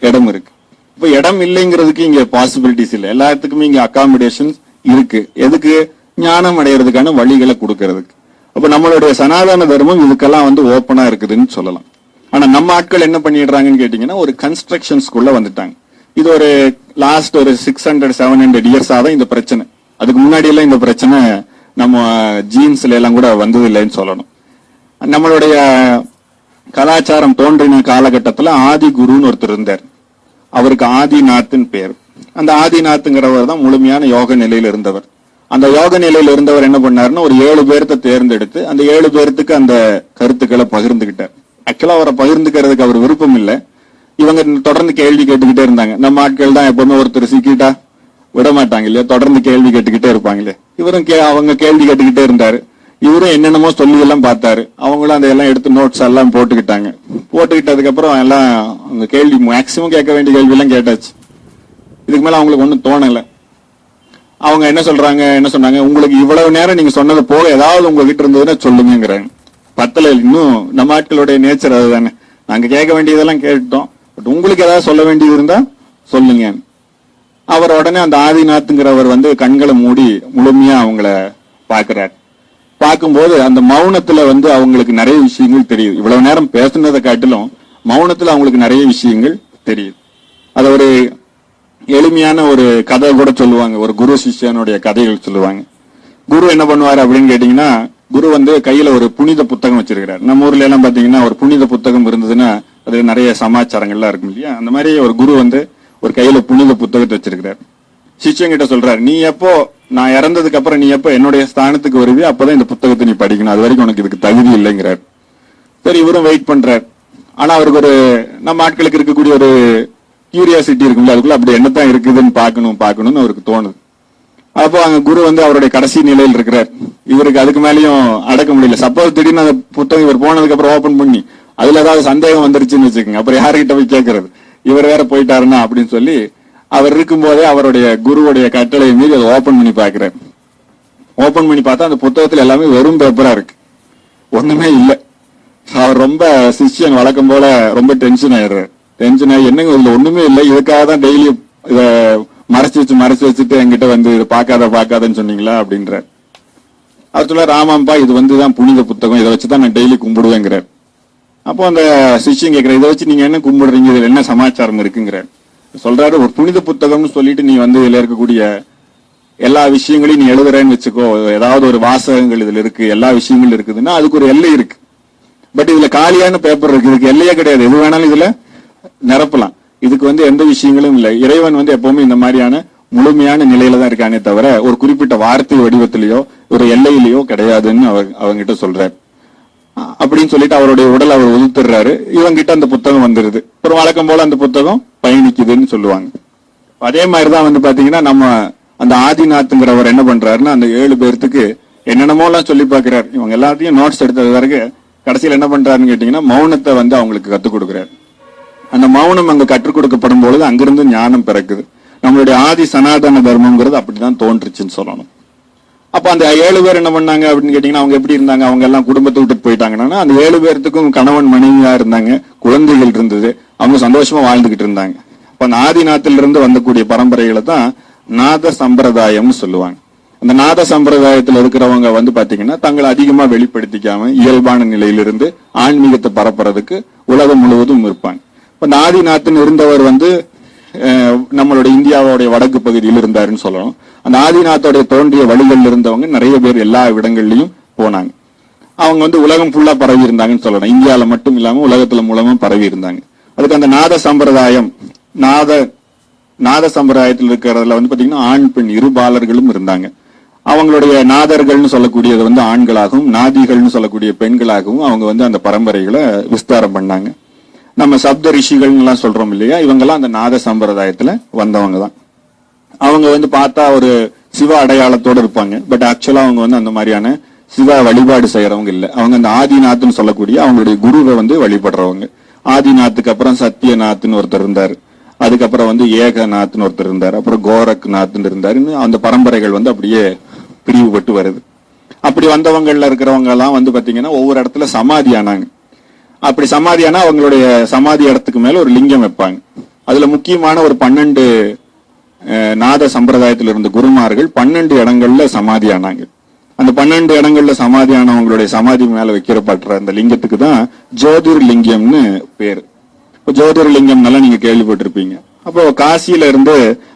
இடம் இருக்கு. இப்ப இடம் இல்லைங்கிறதுக்கு இங்க பாசிபிலிட்டிஸ் இல்லை. எல்லாத்துக்குமே இங்க அகாமடேஷன்ஸ் இருக்கு. எதுக்கு? ஞானம் அடைகிறதுக்கான வழிகளை கொடுக்கறதுக்கு. அப்ப நம்மளுடைய சனாதன தர்மம் இதுக்கெல்லாம் வந்து ஓப்பனா இருக்குதுன்னு சொல்லலாம். ஆனா நம்ம ஆட்கள் என்ன பண்ணிடுறாங்கன்னு கேட்டீங்கன்னா, ஒரு கன்ஸ்ட்ரக்ஷன்ஸ்குள்ள வந்துட்டாங்க. இது ஒரு லாஸ்ட் ஒரு 600-700 இயர்ஸா தான் இந்த பிரச்சனை. அதுக்கு முன்னாடி எல்லாம் இந்த பிரச்சனை நம்ம ஜீன்ஸ்ல எல்லாம் கூட வந்தது இல்லைன்னு சொல்லணும். நம்மளுடைய கலாச்சாரம் தோன்றின காலகட்டத்தில் ஆதி குருன்னு ஒருத்தர் இருந்தார். அவருக்கு ஆதிநாத்னு பேர். அந்த ஆதிநாத்ங்கிறவர் தான் முழுமையான யோக நிலையில் இருந்தவர். அந்த யோக நிலையில் இருந்தவர் என்ன பண்ணாருன்னா, ஒரு 7 பேர்த்த தேர்ந்தெடுத்து அந்த 7 பேர்த்துக்கு அந்த கருத்துக்களை பகிர்ந்துகிட்டார். ஆக்சுவலா அவரை பகிர்ந்துக்கிறதுக்கு அவர் விருப்பம் இல்லை. இவங்க தொடர்ந்து கேள்வி கேட்டுக்கிட்டே இருந்தாங்க. நம்ம ஆட்கள் தான் எப்பவுமே ஒருத்தர் சிக்கிட்டா விட மாட்டாங்க இல்லையா, தொடர்ந்து கேள்வி கேட்டுக்கிட்டே இருப்பாங்களே. இவரும் அவங்க கேள்வி கேட்டுக்கிட்டே இருந்தாரு. இவரும் என்னென்னமோ சொல்லி எல்லாம் பார்த்தாரு. அவங்களும் அதையெல்லாம் எடுத்து நோட்ஸ் எல்லாம் போட்டுக்கிட்டாங்க. போட்டுக்கிட்டதுக்கு அப்புறம் எல்லாம் அவங்க கேள்வி மேக்சிமம் கேட்க வேண்டிய கேள்வி எல்லாம் கேட்டாச்சு. இதுக்கு மேல அவங்களுக்கு ஒன்றும் தோணல. அவங்க என்ன சொன்னாங்க, உங்களுக்கு இவ்வளவு நேரம் நீங்க சொன்னது போக ஏதாவது உங்ககிட்ட இருந்ததுன்னா சொல்லுங்கிறாங்க. பத்தல, இன்னும் நம்ம ஆட்களுடைய நேச்சர் அதுதானே. நாங்க கேட்க வேண்டியதெல்லாம் கேட்டோம், பட் உங்களுக்கு ஏதாவது சொல்ல வேண்டியது இருந்தா சொல்லுங்க. அவர் உடனே அந்த ஆதிநாத்ங்கிறவர் வந்து கண்களை மூடி முழுமையா அவங்கள பாக்குறாரு. பார்க்கும்போது அந்த மௌனத்துல வந்து அவங்களுக்கு நிறைய விஷயங்கள் தெரியுது. இவ்வளவு நேரம் பேசுனதை காட்டிலும் மௌனத்துல அவங்களுக்கு நிறைய விஷயங்கள் தெரியுது. அது ஒரு எளிமையான ஒரு கதை கூட சொல்லுவாங்க. ஒரு குரு சிஷ்யனுடைய கதைகள் சொல்லுவாங்க. குரு என்ன பண்ணுவாரு அப்படின்னு கேட்டீங்கன்னா, குரு வந்து கையில ஒரு புனித புத்தகம் வச்சிருக்கிறார். நம்ம ஊர்ல எல்லாம் பாத்தீங்கன்னா ஒரு புனித புத்தகம் இருந்ததுன்னா அதுல நிறைய சமாச்சாரங்கள்லாம் இருக்கும் இல்லையா. அந்த மாதிரி ஒரு குரு வந்து ஒரு கையில புனித புத்தகத்தை வச்சிருக்கிறார். சிஷ்யன் கிட்ட சொல்றாரு, நீ எப்போ நான் இறந்ததுக்கு அப்புறம் நீ எப்போ என்னுடைய ஸ்தானத்துக்கு வருவியோ அப்பதான் இந்த புத்தகத்தை நீ படிக்கணும், அது வரைக்கும் உனக்கு இதுக்கு தகுதி இல்லைங்கிறார். சரி, இவரும் வெயிட் பண்றார். ஆனா அவருக்கு ஒரு நம்ம ஆட்களுக்கு இருக்கக்கூடிய ஒரு கியூரியாசிட்டி இருக்குல்ல, அதுக்குள்ள அப்படி என்னத்தான் இருக்குதுன்னு பார்க்கணும்னு அவருக்கு தோணுது. அப்போ அங்க குரு வந்து அவருடைய கடைசி நிலையில் இருக்கிறார். இவருக்கு அதுக்கு மேலேயும் அடக்க முடியல. சப்போஸ் திடீர்னு அந்த புத்தகம் இவர் போனதுக்கு அப்புறம் ஓபன் பண்ணி அதுல ஏதாவது சந்தேகம் வந்துருச்சுன்னு வச்சுக்கோங்க, அப்புறம் யாருக்கிட்ட போய் கேட்கறது, இவர் வேற போயிட்டாருன்னா அப்படின்னு சொல்லி அவர் இருக்கும் போதே அவருடைய குருவுடைய கட்டளை மீறி அதை ஓபன் பண்ணி பாக்குறாரு. ஓபன் பண்ணி பார்த்தா அந்த புத்தகத்துல எல்லாமே வெறும் பேப்பரா இருக்கு, ஒண்ணுமே இல்லை. அவர் ரொம்ப சிஷ்யன் வழக்கம் போல ரொம்ப டென்ஷன் ஆயிடுறாரு. டென்ஷன் ஆகி என்னங்க இதுல ஒண்ணுமே இல்லை, இதுக்காக தான் டெய்லி இத மறைச்சு வச்சுட்டு என்கிட்ட வந்து இதை பார்க்காதன்னு சொன்னீங்களா அப்படின்ற. அவர் சொல்ல, ராமாம்பா இது வந்துதான் புனித புத்தகம், இதை வச்சுதான் நான் டெய்லி கும்பிடுவேங்கிறார். அப்போ அந்த சிஷ்யம் கேட்கிற, இதை வச்சு நீங்க என்ன கும்பிடுறீங்க, இதுல என்ன சமாச்சாரம் இருக்குங்கிறார். சொல்றாரு, ஒரு புனித புத்தகம்னு சொல்லிட்டு நீ வந்து இதுல இருக்கக்கூடிய எல்லா விஷயங்களையும் நீ எழுதுறேன்னு வச்சுக்கோ, ஏதாவது ஒரு வாசகங்கள் இதுல இருக்கு, எல்லா விஷயங்களும் இருக்குதுன்னா அதுக்கு ஒரு எல்லை இருக்கு. பட் இதுல காலியான பேப்பர் இருக்கு, இதுக்கு எல்லையே கிடையாது, எது வேணாலும் இதுல நிரப்பலாம். இதுக்கு வந்து எந்த விஷயங்களும் இல்லை. இறைவன் வந்து எப்பவுமே இந்த மாதிரியான முழுமையான நிலையில தான் இருக்கானே தவிர ஒரு குறிப்பிட்ட வார்த்தை வடிவத்திலேயோ ஒரு எல்லையிலேயோ கிடையாதுன்னு அவங்கிட்ட சொல்றாரு. அப்படின்னு சொல்லிட்டு அவருடைய உடல் அவர் உதுத்துறாரு. இவங்கிட்ட அந்த புத்தகம் வந்துருது. அப்புறம் வழக்கம் போல அந்த புத்தகம் பயணிக்குதுன்னு சொல்லுவாங்க. அதே மாதிரிதான் வந்து பாத்தீங்கன்னா நம்ம அந்த ஆதிநாத்ங்கிறவர் என்ன பண்றாருன்னா, அந்த 7 பேர்த்துக்கு என்னென்னமோ எல்லாம் சொல்லி பாக்குறாரு. இவங்க எல்லாத்தையும் நோட்ஸ் எடுத்தது வரைக்கும் கடைசியில் என்ன பண்றாருன்னு கேட்டீங்கன்னா, மௌனத்தை வந்து அவங்களுக்கு கத்துக் கொடுக்குறாரு. அந்த மௌனம் அங்க கற்றுக் கொடுக்கப்படும் பொழுது அங்கிருந்து ஞானம் பிறக்குது. நம்மளுடைய ஆதி சனாதன தர்மம்ங்கிறது அப்படிதான் தோன்றுச்சுன்னு சொல்லணும். அப்ப அந்த 7 பேர் என்ன பண்ணாங்க அப்படின்னு கேட்டீங்கன்னா, அவங்க எப்படி இருந்தாங்க, அவங்க எல்லாம் குடும்பத்தை விட்டுட்டு போயிட்டாங்கன்னா, அந்த 7 பேர்த்துக்கும் கணவன் மனைவியா இருந்தாங்க, குழந்தைகள் இருந்தது, அவங்க சந்தோஷமா வாழ்ந்துகிட்டு இருந்தாங்க. அப்ப அந்த ஆதிநாத்திலிருந்து வந்தக்கூடிய பரம்பரைகளை தான் நாத சம்பிரதாயம்னு சொல்லுவாங்க. அந்த நாத சம்பிரதாயத்தில் இருக்கிறவங்க வந்து பாத்தீங்கன்னா தங்களை அதிகமா வெளிப்படுத்திக்காம இயல்பான நிலையிலிருந்து ஆன்மீகத்தை பரப்புறதுக்கு உலகம் முழுவதும் இருப்பாங்க. இந்த ஆதிநாதன் இருந்தவர் வந்து நம்மளுடைய இந்தியாவுடைய வடக்கு பகுதியில் இருந்தாருன்னு சொல்லணும். அந்த ஆதிநாத்தோடைய தோன்றிய வழிகளில் இருந்தவங்க நிறைய பேர் எல்லா இடங்கள்லயும் போனாங்க. அவங்க வந்து உலகம் ஃபுல்லா பரவி இருந்தாங்கன்னு சொல்லணும். இந்தியாவில மட்டும் இல்லாம உலகத்துல மூலமா பரவி இருந்தாங்க. அதுக்கு அந்த நாத சம்பிரதாயம், நாத சம்பிரதாயத்தில் இருக்கிறதுல வந்து பாத்தீங்கன்னா ஆண் பெண் இருபாலர்களும் இருந்தாங்க. அவங்களுடைய நாதர்கள்னு சொல்லக்கூடியது வந்து ஆண்களாகவும் நாதிகள்னு சொல்லக்கூடிய பெண்களாகவும் அவங்க வந்து அந்த பரம்பரைகளை விஸ்தாரம் பண்ணாங்க. நம்ம சப்த ரிஷிகள் எல்லாம் சொல்றோம் இல்லையா, இவங்கெல்லாம் அந்த நாத சம்பிரதாயத்துல வந்தவங்க தான். அவங்க வந்து பார்த்தா ஒரு சிவ அடையாளத்தோட இருப்பாங்க. பட் ஆக்சுவலா அவங்க வந்து அந்த மாதிரியான சிவ வழிபாடு செய்யறவங்க இல்ல. அவங்க அந்த ஆதிநாத்னு சொல்லக்கூடிய அவங்களுடைய குருவை வந்து வழிபடுறவங்க. ஆதிநாத்துக்கு அப்புறம் சத்யநாத்னு ஒருத்தர் இருந்தாரு, அதுக்கப்புறம் வந்து ஏகநாத்னு ஒருத்தர் இருந்தாரு, அப்புறம் கோரக்நாத்னு இருந்தாரு. அந்த பரம்பரைகள் வந்து அப்படியே பிரிவுபட்டு வருது. அப்படி வந்தவங்கள்ல இருக்கிறவங்க எல்லாம் வந்து பாத்தீங்கன்னா ஒவ்வொரு இடத்துல சமாதி ஆனாங்க. அப்படி சமாதியானா அவங்களுடைய சமாதி இடத்துக்கு மேல ஒரு லிங்கம் வைப்பாங்க. அதுல முக்கியமான ஒரு 12 நாத சம்பிரதாயத்தில் இருந்த குருமார்கள் 12 இடங்கள்ல சமாதி ஆனாங்க. அந்த 12 இடங்கள்ல சமாதி ஆனவங்களுடைய சமாதி மேல வைக்கிறப்பட்ட அந்த லிங்கத்துக்கு தான் ஜோதிர் லிங்கம்னு பேரு. ஜோதிர் லிங்கம் நல்லா நீங்க கேள்விப்பட்டிருப்பீங்க. அப்போ காசியில இருந்து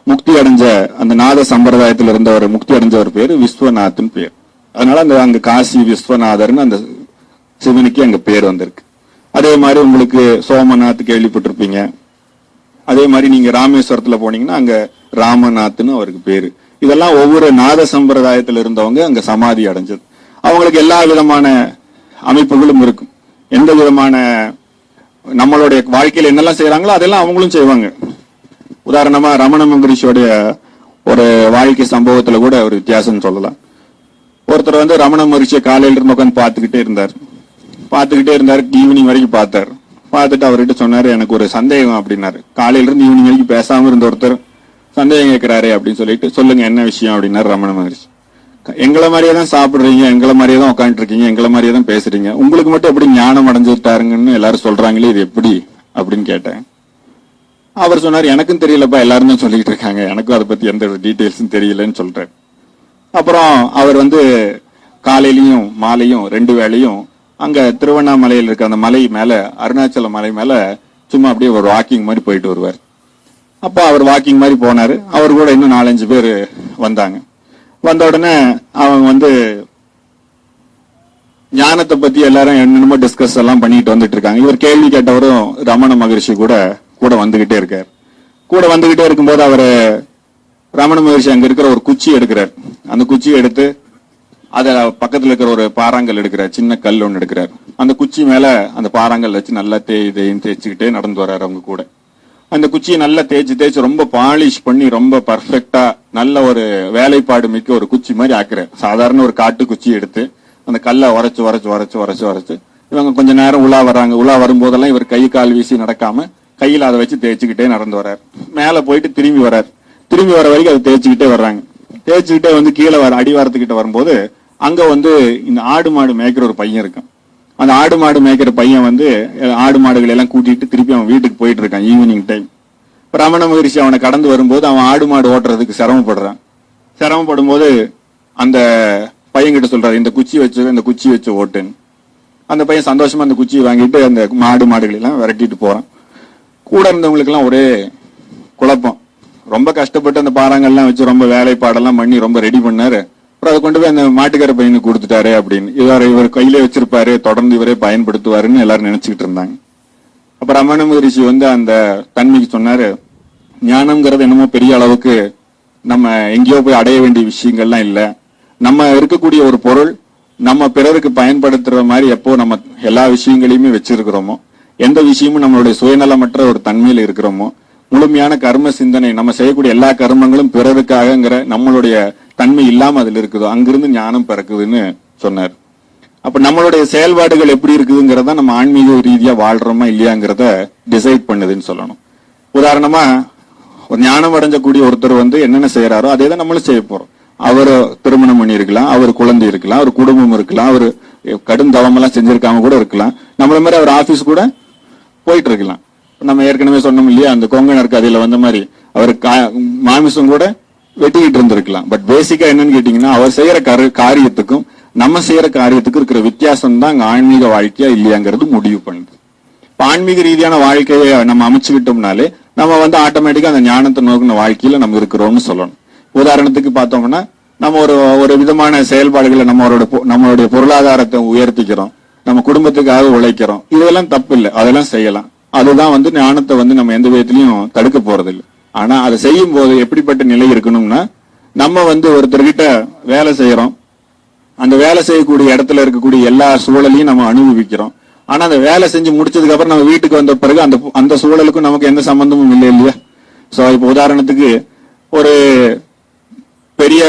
முக்தி அடைஞ்ச அந்த நாத சம்பிரதாயத்தில் இருந்தவர் முக்தி அடைஞ்சவர் பேரு விஸ்வநாத்னு பேர். அதனால அங்க காசி விஸ்வநாதர்னு அந்த சிவனுக்கு அங்க பேர் வந்திருக்கு. அதே மாதிரி உங்களுக்கு சோமநாத் கேள்விப்பட்டிருப்பீங்க. அதே மாதிரி நீங்க ராமேஸ்வரத்துல போனீங்கன்னா அங்க ராமநாத்னு அவருக்கு பேரு. இதெல்லாம் ஒவ்வொரு நாத சம்பிரதாயத்தில் இருந்தவங்க அங்க சமாதி அடைஞ்சது. அவங்களுக்கு எல்லா விதமான அமைப்புகளும் இருக்கும். எந்த விதமான நம்மளுடைய வாழ்க்கையில என்னெல்லாம் செய்யறாங்களோ அதெல்லாம் அவங்களும் செய்வாங்க. உதாரணமா ரமண மகரிஷியோடைய ஒரு வாழ்க்கை சம்பவத்துல கூட ஒரு வித்தியாசம் சொல்லலாம். ஒருத்தர் வந்து ரமண மகரிஷியை காலையில இருந்து உட்காந்து பார்த்துக்கிட்டே இருந்தார். ஈவினிங் வரைக்கும் பார்த்தார். பார்த்துட்டு அவர்கிட்ட சொன்னாரு, எனக்கு ஒரு சந்தேகம் அப்படின்னாரு. காலையில இருந்து ஈவினிங் வரைக்கும் பேசாம இருந்த ஒருத்தர் சந்தேகம் கேட்கிறாரு அப்படின்னு சொல்லிட்டு, சொல்லுங்க என்ன விஷயம் அப்படின்னாரு ரமண மகரிஷி. எங்களை மாதிரியே தான் சாப்பிடுறீங்க, எங்களை மாதிரியே தான் உட்காந்துட்டு இருக்கீங்க, எங்களை மாதிரியே தான் பேசுறீங்க, உங்களுக்கு மட்டும் எப்படி ஞானம் அடைஞ்சுட்டாருங்கன்னு எல்லாரும் சொல்றாங்களே, இது எப்படி அப்படின்னு கேட்டேன். அவர் சொன்னார், எனக்கும் தெரியலப்பா, எல்லாரும் தான் சொல்லிட்டு இருக்காங்க, எனக்கும் அதை பத்தி எந்த டீட்டெயில்ஸும் தெரியலன்னு சொல்றாரு. அப்புறம் அவர் வந்து காலையிலையும் மாலையும் 2 வேளையும் அங்க திருவண்ணாமலையில் இருக்க அந்த மலை மேல, அருணாச்சல மலை மேல சும்மா அப்படியே ஒரு வாக்கிங் மாதிரி போயிட்டு வருவார். அப்ப அவர் வாக்கிங் மாதிரி போனாரு. அவர் கூட இன்னும் 4-5 பேர் வந்தாங்க. வந்த உடனே அவங்க வந்து ஞானத்தை பத்தி எல்லாரும் என்னென்னமோ டிஸ்கஸ் எல்லாம் பண்ணிட்டு வந்துட்டு இருக்காங்க. இவர் கேள்வி கேட்டவரும் ரமண மகரிஷி கூட வந்துகிட்டே இருக்கார். கூட வந்துகிட்டே இருக்கும்போது அவரு ரமண மகரிஷி அங்க இருக்கிற ஒரு குச்சி எடுக்கிறார். அந்த குச்சியை எடுத்து அத பக்கத்துல இருக்கிற ஒரு பாறாங்கல் எடுக்கிறார், சின்ன கல் ஒன்று எடுக்கிறார். அந்த குச்சி மேல அந்த பாறாங்கல் வச்சு நல்லா தேய்ச்சிக்கிட்டே நடந்து வர்றாரு. அவங்க கூட அந்த குச்சியை நல்லா தேய்ச்சி ரொம்ப பாலிஷ் பண்ணி ரொம்ப பர்ஃபெக்டா நல்ல ஒரு வேலைப்பாடு மிக்க ஒரு குச்சி மாதிரி ஆக்குறாரு. சாதாரண ஒரு காட்டு குச்சி எடுத்து அந்த கல்லை உரைச்சு இவங்க கொஞ்ச நேரம் உலா வர்றாங்க. உலா வரும்போதெல்லாம் இவர் கை கால் வீசி நடக்காம கையில அதை வச்சு தேய்ச்சிக்கிட்டே நடந்து வர்றாரு. மேல போயிட்டு திரும்பி வர்றாரு. திரும்பி வர வரைக்கும் அதை தேய்ச்சிக்கிட்டே வர்றாங்க. தேய்ச்சிக்கிட்டே வந்து கீழே அடிவாரத்துக்கிட்ட வரும்போது அங்க வந்து இந்த ஆடு மாடு மேய்க்கிற ஒரு பையன் இருக்கான். அந்த ஆடு மாடு மேய்க்கிற பையன் வந்து ஆடு மாடுகளை எல்லாம் கூட்டிட்டு திருப்பி அவன் வீட்டுக்கு போயிட்டு இருக்கான் ஈவினிங் டைம். ரமண மகரிஷி அவனை கடந்து வரும்போது அவன் ஆடு மாடு ஓட்டுறதுக்கு சிரமப்படும் போது அந்த பையன்கிட்ட சொல்றாரு, இந்த குச்சி வச்சு ஓட்டுன்னு. அந்த பையன் சந்தோஷமா அந்த குச்சியை வாங்கிட்டு அந்த மாடுகளை எல்லாம் விரட்டிட்டு போறான். கூட இருந்தவங்களுக்கு எல்லாம் ஒரே குழப்பம். ரொம்ப கஷ்டப்பட்டு அந்த பாறாங்கல்லாம் வச்சு ரொம்ப வேலைப்பாடெல்லாம் பண்ணி ரொம்ப ரெடி பண்ணாரு. அப்புறம் அதை கொண்டு போய் அந்த மாட்டுக்கார பையனுக்கு கொடுத்துட்டாரு அப்படின்னு. இவர் கையிலே வச்சிருப்பாரு, தொடர்ந்து இவரே பயன்படுத்துவாருன்னு எல்லாரும் நினைச்சுக்கிட்டு இருந்தாங்க. அப்ப ரமண மகரிஷி வந்து அந்த தன்மைக்கு சொன்னாரு, ஞானம்ங்கிறது என்னமோ பெரிய அளவுக்கு நம்ம எங்கேயோ போய் அடைய வேண்டிய விஷயங்கள்லாம் இல்ல. நம்ம இருக்கக்கூடிய ஒரு பொருள் நம்ம பிறருக்கு பயன்படுத்துற மாதிரி எப்போ நம்ம எல்லா விஷயங்களையுமே வச்சிருக்கிறோமோ, எந்த விஷயமும் நம்மளுடைய சுயநலமற்ற ஒரு தன்மையில இருக்கிறோமோ, முழுமையான கர்ம சிந்தனை, நம்ம செய்யக்கூடிய எல்லா கர்மங்களும் பிறருக்காகங்கிற நம்மளுடைய தன்மை இல்லாம அதுல இருக்குதோ, அங்கிருந்து ஞானம் பிறக்குதுன்னு சொன்னார். அப்ப நம்மளுடைய செயல்பாடுகள் எப்படி இருக்குதுங்கிறத நம்ம ஆன்மீக ரீதியா வாழ்றோமா இல்லையாங்கிறத டிசைட் பண்ணுதுன்னு சொல்லணும். உதாரணமா ஒரு ஞானம் அடைஞ்சக்கூடிய ஒருத்தர் வந்து என்னென்ன செய்யறாரோ அதே தான் நம்மளும் செய்ய போறோம். அவர் திருமணம் பண்ணி இருக்கலாம், அவர் குழந்தை இருக்கலாம், அவர் குடும்பம் இருக்கலாம், அவர் கடும் தவம் எல்லாம் செஞ்சிருக்காம கூட இருக்கலாம். நம்மள மாதிரி அவர் ஆபீஸ் கூட போயிட்டு இருக்கலாம். நம்ம ஏற்கனவே சொன்னோம் இல்லையா, அந்த கொங்கணர் கதையில வந்த மாதிரி அவர் மாமிசம் கூட வெட்டிக்கிட்டு இருந்திருக்கலாம். பட் பேசிக்கா என்னன்னு கேட்டீங்கன்னா, அவர் செய்யற காரியத்துக்கும் நம்ம செய்யற காரியத்துக்கும் இருக்கிற வித்தியாசம் தான் அங்க ஆன்மீக வாழ்க்கையா இல்லையாங்கிறது முடிவு பண்ணுது. இப்ப ஆன்மீக ரீதியான வாழ்க்கையை நம்ம அமைச்சுக்கிட்டோம்னாலே நம்ம வந்து ஆட்டோமேட்டிக்கா அந்த ஞானத்தை நோக்கின வாழ்க்கையில நம்ம இருக்கிறோம்னு சொல்லணும். உதாரணத்துக்கு பார்த்தோம்னா, நம்ம ஒரு விதமான செயல்பாடுகளை நம்மளுடைய பொருளாதாரத்தை உயர்த்திக்கிறோம், நம்ம குடும்பத்துக்காக உழைக்கிறோம், இதெல்லாம் தப்பு இல்லை, அதெல்லாம் செய்யலாம். அதுதான் வந்து ஞானத்தை வந்து நம்ம எந்த விதத்திலையும் தடுக்க போறது இல்லை. ஆனா அதை செய்யும் போது எப்படிப்பட்ட நிலை இருக்கணும்னா, நம்ம வந்து ஒருத்தர்கிட்ட வேலை செய்யறோம், அந்த வேலை செய்யக்கூடிய இடத்துல இருக்கக்கூடிய எல்லா சூழலையும் நம்ம அனுபவிக்கிறோம். ஆனா அந்த வேலை செஞ்சு முடிச்சதுக்கு அப்புறம் நம்ம வீட்டுக்கு வந்த பிறகு அந்த சூழலுக்கும் நமக்கு எந்த சம்பந்தமும் இல்லை இல்லையா. சோ இப்ப உதாரணத்துக்கு ஒரு பெரிய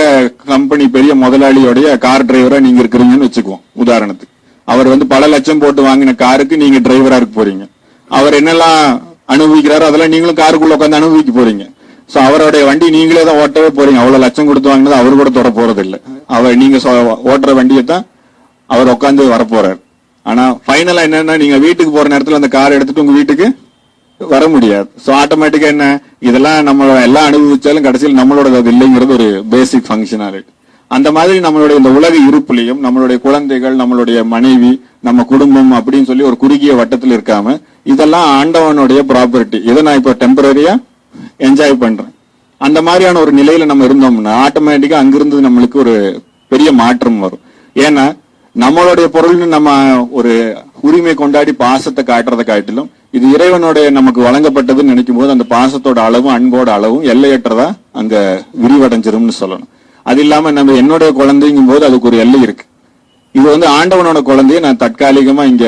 கம்பெனி பெரிய முதலாளியோடைய கார் டிரைவரா நீங்க இருக்கிறீங்கன்னு வச்சுக்குவோம். உதாரணத்துக்கு அவர் வந்து பல லட்சம் போட்டு வாங்கின காருக்கு நீங்க டிரைவரா இருக்க போறீங்க. அவர் என்னெல்லாம் அனுபவிக்கிறாரோ அதெல்லாம் நீங்களும் காருக்குள்ள உட்காந்து அனுபவிக்க போறீங்க. சோ அவருடைய வண்டி நீங்களே தான் ஓட்டவே போறீங்க. அவ்வளவு லட்சம் கொடுத்து வாங்கினது அவர் கூட தொட போறது இல்ல. நீங்க ஓட்டுற வண்டியை தான் அவர் உட்காந்து வரப்போறாரு. ஆனா ஃபைனலா என்னன்னா, நீங்க வீட்டுக்கு போற நேரத்துல அந்த கார் எடுத்துட்டு உங்க வீட்டுக்கு வர முடியாது. சோ ஆட்டோமேட்டிக்கா என்ன, இதெல்லாம் நம்ம எல்லாம் அனுபவிச்சாலும் கடைசியில் நம்மளோட அது இல்லைங்கிறது ஒரு பேசிக் ஃபங்க்ஷனாலிட்டி. அந்த மாதிரி நம்மளுடைய இந்த உலக இருப்புலையும் நம்மளுடைய குழந்தைகள், நம்மளுடைய மனைவி, நம்ம குடும்பம் அப்படின்னு சொல்லி ஒரு குறுகிய வட்டத்தில் இருக்காம, இதெல்லாம் ஆண்டவனுடைய ப்ராப்பர்ட்டி. இதை நான் இப்ப டெம்பரரியா என்ஜாய் பண்றேன். அந்த மாதிரியான ஒரு நிலையில நம்ம இருந்தோம்னா ஆட்டோமேட்டிக்கா அங்கிருந்து நம்மளுக்கு ஒரு பெரிய மாற்றம் வரும். ஏன்னா நம்மளுடைய பொருள்னு நம்ம ஒரு உரிமை கொண்டாடி பாசத்தை காட்டுறதை காட்டிலும் இது இறைவனுடைய நமக்கு வழங்கப்பட்டதுன்னு நினைக்கும் போது அந்த பாசத்தோட அளவும் அன்போட அளவும் எல்லையற்றதா அங்க விரிவடைஞ்சிரும்னு சொல்லணும். அது இல்லாம நம்ம என்னுடைய குழந்தைங்கும் போது அதுக்கு ஒரு எல்லை இருக்கு. இது ஆண்டவனோட குழந்தைய நான் தற்காலிகமா இங்க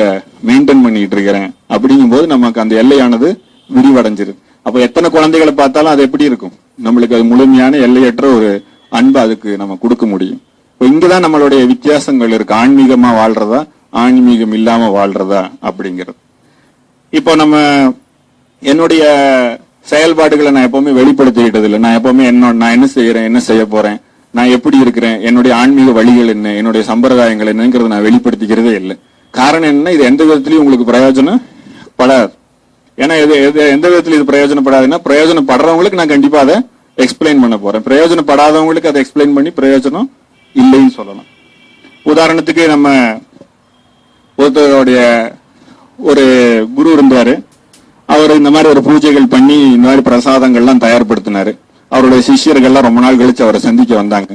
மெயின்டைன் பண்ணிட்டு இருக்கிறேன் அப்படிங்கும் போது நமக்கு அந்த எல்லையானது விரிவடைஞ்சிரு. அப்ப எத்தனை குழந்தைகளை பார்த்தாலும் அது எப்படி இருக்கும், நம்மளுக்கு அது முழுமையான எல்லையற்ற ஒரு அன்பு அதுக்கு நம்ம கொடுக்க முடியும். இங்கதான் நம்மளுடைய வித்தியாசங்கள் இருக்கு. ஆன்மீகமா வாழ்றதா, ஆன்மீகம் இல்லாம வாழ்றதா அப்படிங்கிறது. இப்போ நம்ம என்னுடைய செயல்பாடுகளை நான் எப்பவுமே வெளிப்படுத்திக்கிட்டது இல்லை. நான் எப்பவுமே நான் என்ன செய்யறேன், என்ன செய்ய போறேன், நான் எப்படி இருக்கிறேன், என்னுடைய ஆன்மீக வழிகள் என்ன, என்னுடைய சம்பிரதாயங்கள் என்னங்கிறத நான் வெளிப்படுத்திக்கிறதே இல்லை. காரணம் என்ன, இது எந்த விதத்திலயும் உங்களுக்கு பிரயோஜனப்படாது. ஏன்னா எந்த விதத்துல இது பிரயோஜனப்படாதுன்னா, பிரயோஜனப்படுறவங்களுக்கு நான் கண்டிப்பா அதை எக்ஸ்பிளைன் பண்ண போறேன். பிரயோஜனப்படாதவங்களுக்கு அதை எக்ஸ்பிளைன் பண்ணி பிரயோஜனம் இல்லைன்னு சொல்லலாம். உதாரணத்துக்கு நம்ம ஒருத்தருடைய ஒரு குரு இருந்தாரு. அவர் இந்த மாதிரி ஒரு பூஜைகள் பண்ணி இந்த மாதிரி பிரசாதங்கள்லாம் தயார்படுத்தினாரு. அவருடைய சிஷ்யர்கள்லாம் ரொம்ப நாள் கழிச்சு அவரை சந்திக்க வந்தாங்க.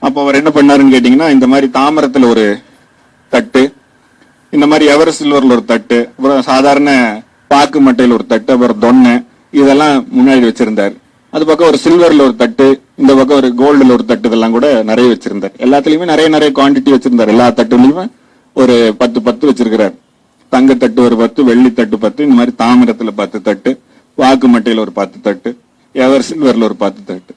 அப்ப அவர் என்ன பண்ணாருன்னு கேட்டீங்கன்னா, இந்த மாதிரி தாமரத்துல ஒரு தட்டு, இந்த மாதிரி எவர் சில்வர்ல ஒரு தட்டு, அப்புறம் சாதாரண பாக்கு மட்டையில் ஒரு தட்டு, அப்புறம் தொன்னை, இதெல்லாம் முன்னாடி வச்சிருந்தாரு. அது பக்கம் ஒரு சில்வர்ல ஒரு தட்டு, இந்த பக்கம் ஒரு கோல்டுல ஒரு தட்டு, இதெல்லாம் கூட நிறைய வச்சிருந்தார். எல்லாத்துலயுமே நிறைய குவான்டிட்டி வச்சிருந்தார். எல்லா தட்டுலயுமே ஒரு 10 வச்சிருக்கிறார். தங்கத்தட்டு ஒரு 10, வெள்ளி தட்டு 10, இந்த மாதிரி தாமிரத்துல 10 தட்டு, வாக்கு மட்டையில ஒரு 10 தட்டு, எவர் சில்வர்ல ஒரு 10 தட்டு.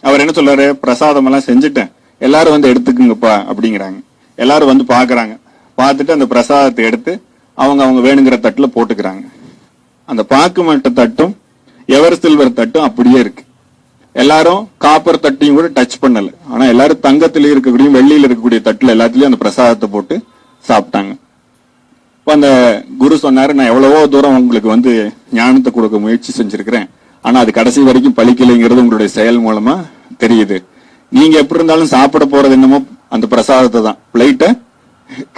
அவர் என்ன சொல்றாரு, பிரசாதம் எல்லாம் செஞ்சுட்டேன், எல்லாரும் வந்து எடுத்துக்குங்கப்பா அப்படிங்கிறாங்க. எல்லாரும் வந்து பாக்குறாங்க. பார்த்துட்டு அந்த பிரசாதத்தை எடுத்து அவங்க வேணுங்கிற தட்டுல போட்டுக்கிறாங்க. அந்த பாக்கு மட்டை தட்டும் எவர் சில்வர் தட்டும் அப்படியே இருக்கு. எல்லாரும் காப்பர் தட்டையும் கூட டச் பண்ணல. ஆனா எல்லாரும் தங்கத்திலேயே இருக்கக்கூடிய, வெள்ளியில இருக்கக்கூடிய தட்டுல எல்லாத்துலயும் அந்த பிரசாதத்தை போட்டு சாப்பிட்டாங்க. இப்ப அந்த குரு சொன்னாரு, நான் எவ்வளவோ தூரம் உங்களுக்கு வந்து ஞானத்தை கொடுக்க முயற்சி செஞ்சிருக்கிறேன், ஆனா அது கடைசி வரைக்கும் பலிக்கலைங்கிறது உங்களுடைய செயல் மூலமா தெரியுது. நீங்க எப்படி இருந்தாலும் சாப்பிட போறது என்னமோ அந்த பிரசாதத்தை தான், பிளேட்ட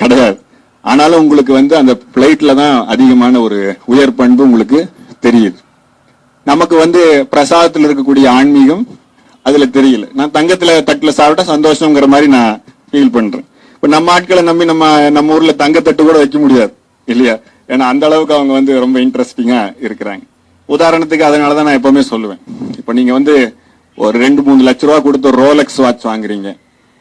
கிடையாது. ஆனாலும் உங்களுக்கு வந்து அந்த பிளேட்ல தான் அதிகமான ஒரு உயர் பண்பு உங்களுக்கு தெரியுது. நமக்கு வந்து பிரசாதத்துல இருக்கக்கூடிய ஆன்மீகம் அதுல தெரியல. நான் தங்கத்துல தட்டுல சாப்பிட்டா சந்தோஷங்கிற மாதிரி நான் ஃபீல் பண்றேன். இப்ப நம்ம ஆட்களை நம்பி நம்ம ஊர்ல தங்கத்தட்டு கூட வைக்க முடியாது இல்லையா? ஏன்னா அந்த அளவுக்கு அவங்க வந்து ரொம்ப இன்ட்ரெஸ்டிங்கா இருக்கிறாங்க. உதாரணத்துக்கு அதனாலதான் நான் எப்பவுமே சொல்லுவேன், இப்ப நீங்க வந்து ஒரு 2-3 லட்ச ரூபா கொடுத்து ஒரு ரோலெக்ஸ் வாட்ச் வாங்குறீங்க,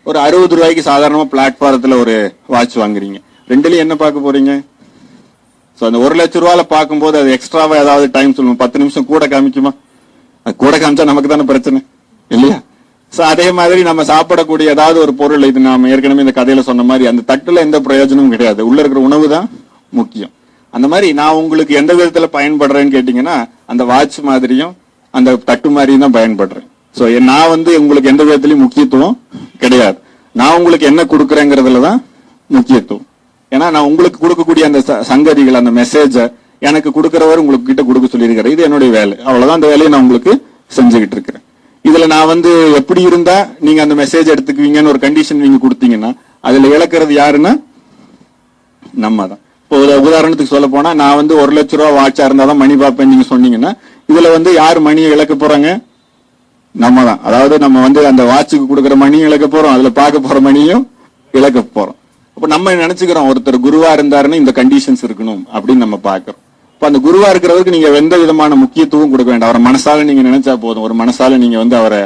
ஒரு 60 ரூபாய்க்கு சாதாரணமா பிளாட்ஃபாரத்துல ஒரு வாட்ச் வாங்குறீங்க. ரெண்டுலயும் என்ன பார்க்க போறீங்க? அந்த 1 லட்ச ரூபாயில பார்க்கும்போது அது எக்ஸ்ட்ராவா ஏதாவது டைம் சொல்லுவோம், 10 நிமிஷம் கூட காமிக்குமா? அது கூட காமிச்சா நமக்கு தானே பிரச்சனை இல்லையா? சோ அதே மாதிரி நம்ம சாப்பிடக்கூடிய ஏதாவது ஒரு பொருள், இது நாம ஏற்கனவே இந்த கதையில சொன்ன மாதிரி அந்த தட்டுல எந்த பிரயோஜனமும் கிடையாது, உள்ள இருக்கிற உணவு தான் முக்கியம். அந்த மாதிரி நான் உங்களுக்கு எந்த விதத்துல பயன்படுறேன்னு கேட்டீங்கன்னா, அந்த வாட்ச் மாதிரியும் அந்த தட்டு மாதிரியும் தான் பயன்படுறேன். சோ நான் வந்து உங்களுக்கு எந்த விதத்திலயும் முக்கியத்துவம் கிடையாது. நான் உங்களுக்கு என்ன கொடுக்குறேங்கிறதுலதான் முக்கியத்துவம். ஏன்னா நான் உங்களுக்கு கொடுக்கக்கூடிய அந்த சங்கதிகள், அந்த மெசேஜ எனக்கு கொடுக்கிறவர் உங்களுக்கு கிட்ட கொடுக்க சொல்லியிருக்கிறேன். இது என்னுடைய வேலை, அவ்வளவுதான். அந்த வேலையை நான் உங்களுக்கு செஞ்சுக்கிட்டு இருக்கிறேன். இதுல நான் வந்து எப்படி இருந்தா நீங்க அந்த மெசேஜ் எடுத்துக்குவீங்கன்னு ஒரு கண்டிஷன் நீங்க கொடுத்தீங்கன்னா, அதுல இழக்கிறது யாருன்னா நம்ம தான். இப்போ உதாரணத்துக்கு சொல்ல போனா, நான் வந்து 1 லட்ச ரூபா வாட்சா இருந்தாதான் மணி பார்ப்பேன் நீங்க சொன்னீங்கன்னா, இதுல வந்து யாரு மணியை இழக்க போறாங்க? நம்ம தான். அதாவது நம்ம வந்து அந்த வாட்சுக்கு கொடுக்குற மணியும் இழக்க போறோம், அதுல பார்க்க போற மணியும் இழக்க போறோம். அப்ப நம்ம நினைச்சுக்கிறோம், ஒருத்தர் குருவா இருந்தாருன்னு இந்த கண்டிஷன்ஸ் இருக்கணும் அப்படின்னு நம்ம பாக்குறோம். இப்ப அந்த குருவா இருக்கிறவருக்கு நீங்க எந்த விதமான முக்கியத்துவம் கொடுக்க வேண்டாம். அவரை மனசால நீங்க நினைச்சா போதும், ஒரு மனசால நீங்க வந்து அவரை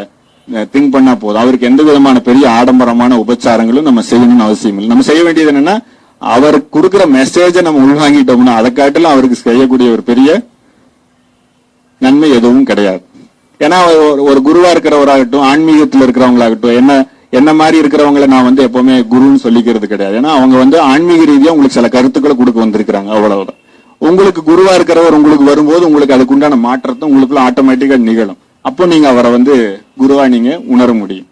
திங்க் பண்ணா போதும். அவருக்கு எந்த விதமான பெரிய ஆடம்பரமான உபச்சாரங்களும் நம்ம செய்யணும்னு அவசியம் இல்லை. நம்ம செய்ய வேண்டியது என்னன்னா, அவர் கொடுக்கிற மெசேஜை நம்ம உள்வாங்கிட்டோம்னா அதை காட்டிலும் அவருக்கு செய்யக்கூடிய ஒரு பெரிய நன்மை எதுவும் கிடையாது. ஏன்னா ஒரு குருவா இருக்கிறவராகட்டும், ஆன்மீகத்தில் இருக்கிறவங்களாகட்டும், என்ன மாதிரி இருக்கிறவங்களை நான் வந்து எப்பவுமே குருன்னு சொல்லிக்கிறது கிடையாது. ஏன்னா அவங்க வந்து ஆன்மீக ரீதியா உங்களுக்கு சில கருத்துக்களை கொடுக்க வந்திருக்கிறாங்க, அவ்வளவுதான். உங்களுக்கு குருவா இருக்கிறவர் உங்களுக்கு வரும்போது உங்களுக்கு அதுக்குண்டான மாற்றத்தை உங்களுக்குள்ள ஆட்டோமேட்டிக்கா நிகழும். அப்போ நீங்க அவரை வந்து குருவா நீங்க உணர முடியும்.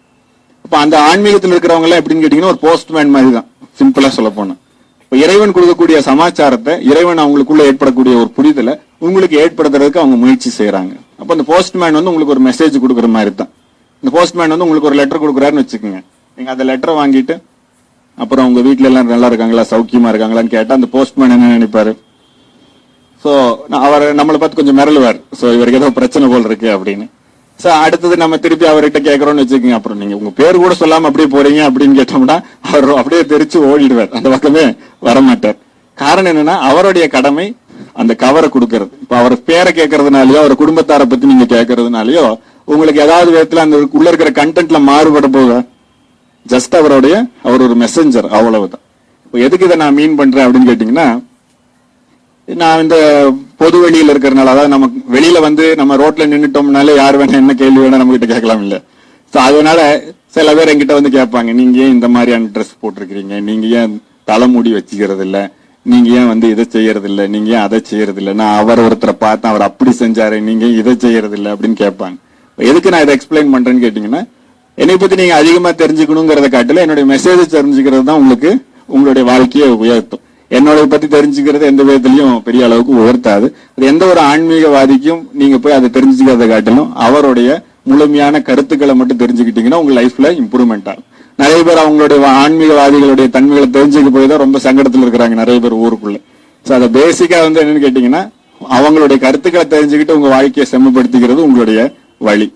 அப்ப அந்த ஆன்மீகத்தில் இருக்கிறவங்க எல்லாம் எப்படின்னு கேட்டீங்கன்னா ஒரு போஸ்ட்மேன் மாதிரி தான், சிம்பிளா சொல்ல போனா. இப்ப இறைவன் கொடுக்கக்கூடிய சமாச்சாரத்தை, இறைவன் அவங்களுக்குள்ள ஏற்படக்கூடிய ஒரு புரிதலை உங்களுக்கு ஏற்படுத்துறதுக்கு அவங்க முயற்சி செய்யறாங்க. அப்ப அந்த போஸ்ட்மேன் வந்து உங்களுக்கு ஒரு மெசேஜ் கொடுக்குற மாதிரி தான். இந்த போஸ்ட்மேன் வந்து உங்களுக்கு ஒரு லெட்டர் கொடுக்குறாருன்னு வச்சுக்கோங்க. நீங்க அந்த லெட்டரை வாங்கிட்டு அப்புறம் உங்க வீட்டுல எல்லாம் நல்லா இருக்காங்களா, சௌக்கியமா இருக்காங்களான்னு கேட்டா அந்த போஸ்ட்மேன் என்ன நினைப்பாரு? சோ அவர் நம்மளை பார்த்து கொஞ்சம் மிரளுவார். சோ இவருக்கு ஏதோ பிரச்சனை போல் இருக்கு அப்படின்னு. சோ அடுத்தது நம்ம திருப்பி அவர்கிட்ட கேட்கறோம்னு வச்சுக்கோங்க. அப்புறம் நீங்க உங்க பேர் கூட சொல்லாம அப்படியே போறீங்க அப்படின்னு கேட்டோம்னா அவர் அப்படியே தெரிச்சு ஓடிடுவார், அந்த பக்கமே வரமாட்டார். காரணம் என்னன்னா அவருடைய கடமை அந்த கவரை கொடுக்கறது. இப்ப அவர் பேரை கேட்கறதுனாலயோ அவர் குடும்பத்தாரை பத்தி நீங்க கேட்கறதுனாலயோ உங்களுக்கு ஏதாவது விதத்துல அந்த உள்ள இருக்கிற கண்டென்ட்ல மாறுபட போக ஜஸ்ட் அவர் ஒரு மெசஞ்சர், அவ்வளவுதான். இப்போ எதுக்கு இதை நான் மீன் பண்றேன் அப்படின்னு கேட்டீங்கன்னா, நான் இந்த பொது வெளியில இருக்கிறனால, அதாவது நம்ம வெளியில வந்து நம்ம ரோட்ல நின்றுட்டோம்னாலே யார் வேணா என்ன கேள்வி வேணா நம்ம கிட்ட கேட்கலாம் இல்ல. சோ அதனால சில பேர் என்கிட்ட வந்து கேட்பாங்க, நீங்க ஏன் இந்த மாதிரியான ட்ரெஸ் போட்டிருக்கிறீங்க, நீங்க ஏன் தலைமுடி வச்சுக்கிறது இல்ல, நீங்க ஏன் வந்து இதை செய்யறது இல்ல, நீங்க ஏன் அதை செய்யறது இல்ல, நான் ஒருத்தரை பார்த்தேன் அவர் அப்படி செஞ்சாரு, நீங்க இதை செய்யறது இல்ல அப்படின்னு கேட்பாங்க. எதுக்கு நான் இதை எக்ஸ்பிளைன் பண்றேன்னு கேட்டீங்கன்னா, என்னை பத்தி நீங்க அதிகமா தெரிஞ்சுக்கணுங்கிறத காட்டில என்னுடைய மெசேஜ் தெரிஞ்சுக்கிறது தான் உங்களுக்கு உங்களுடைய வாழ்க்கையை உயர்த்தும். என்னோட பத்தி தெரிஞ்சுக்கிறது எந்த விதத்திலையும் பெரிய அளவுக்கு உயர்த்தாது. அது எந்த ஒரு ஆன்மீகவாதிக்கும் நீங்க போய் அதை தெரிஞ்சுக்கிறத காட்டிலும் அவருடைய முழுமையான கருத்துக்களை மட்டும் தெரிஞ்சுக்கிட்டீங்கன்னா உங்க லைஃப்ல இம்ப்ரூவ்மெண்ட் ஆகும். நிறைய பேர் அவங்களுடைய ஆன்மீகவாதிகளுடைய தன்மைகளை தெரிஞ்சுக்க போய் தான் ரொம்ப சங்கடத்தில் இருக்கிறாங்க நிறைய பேர் ஊருக்குள்ள. சோ அதை பேசிக்கா வந்து என்னன்னு கேட்டீங்கன்னா, அவங்களுடைய கருத்துக்களை தெரிஞ்சுக்கிட்டு உங்க வாழ்க்கையை செம்மப்படுத்திக்கிறது உங்களுடைய வழி.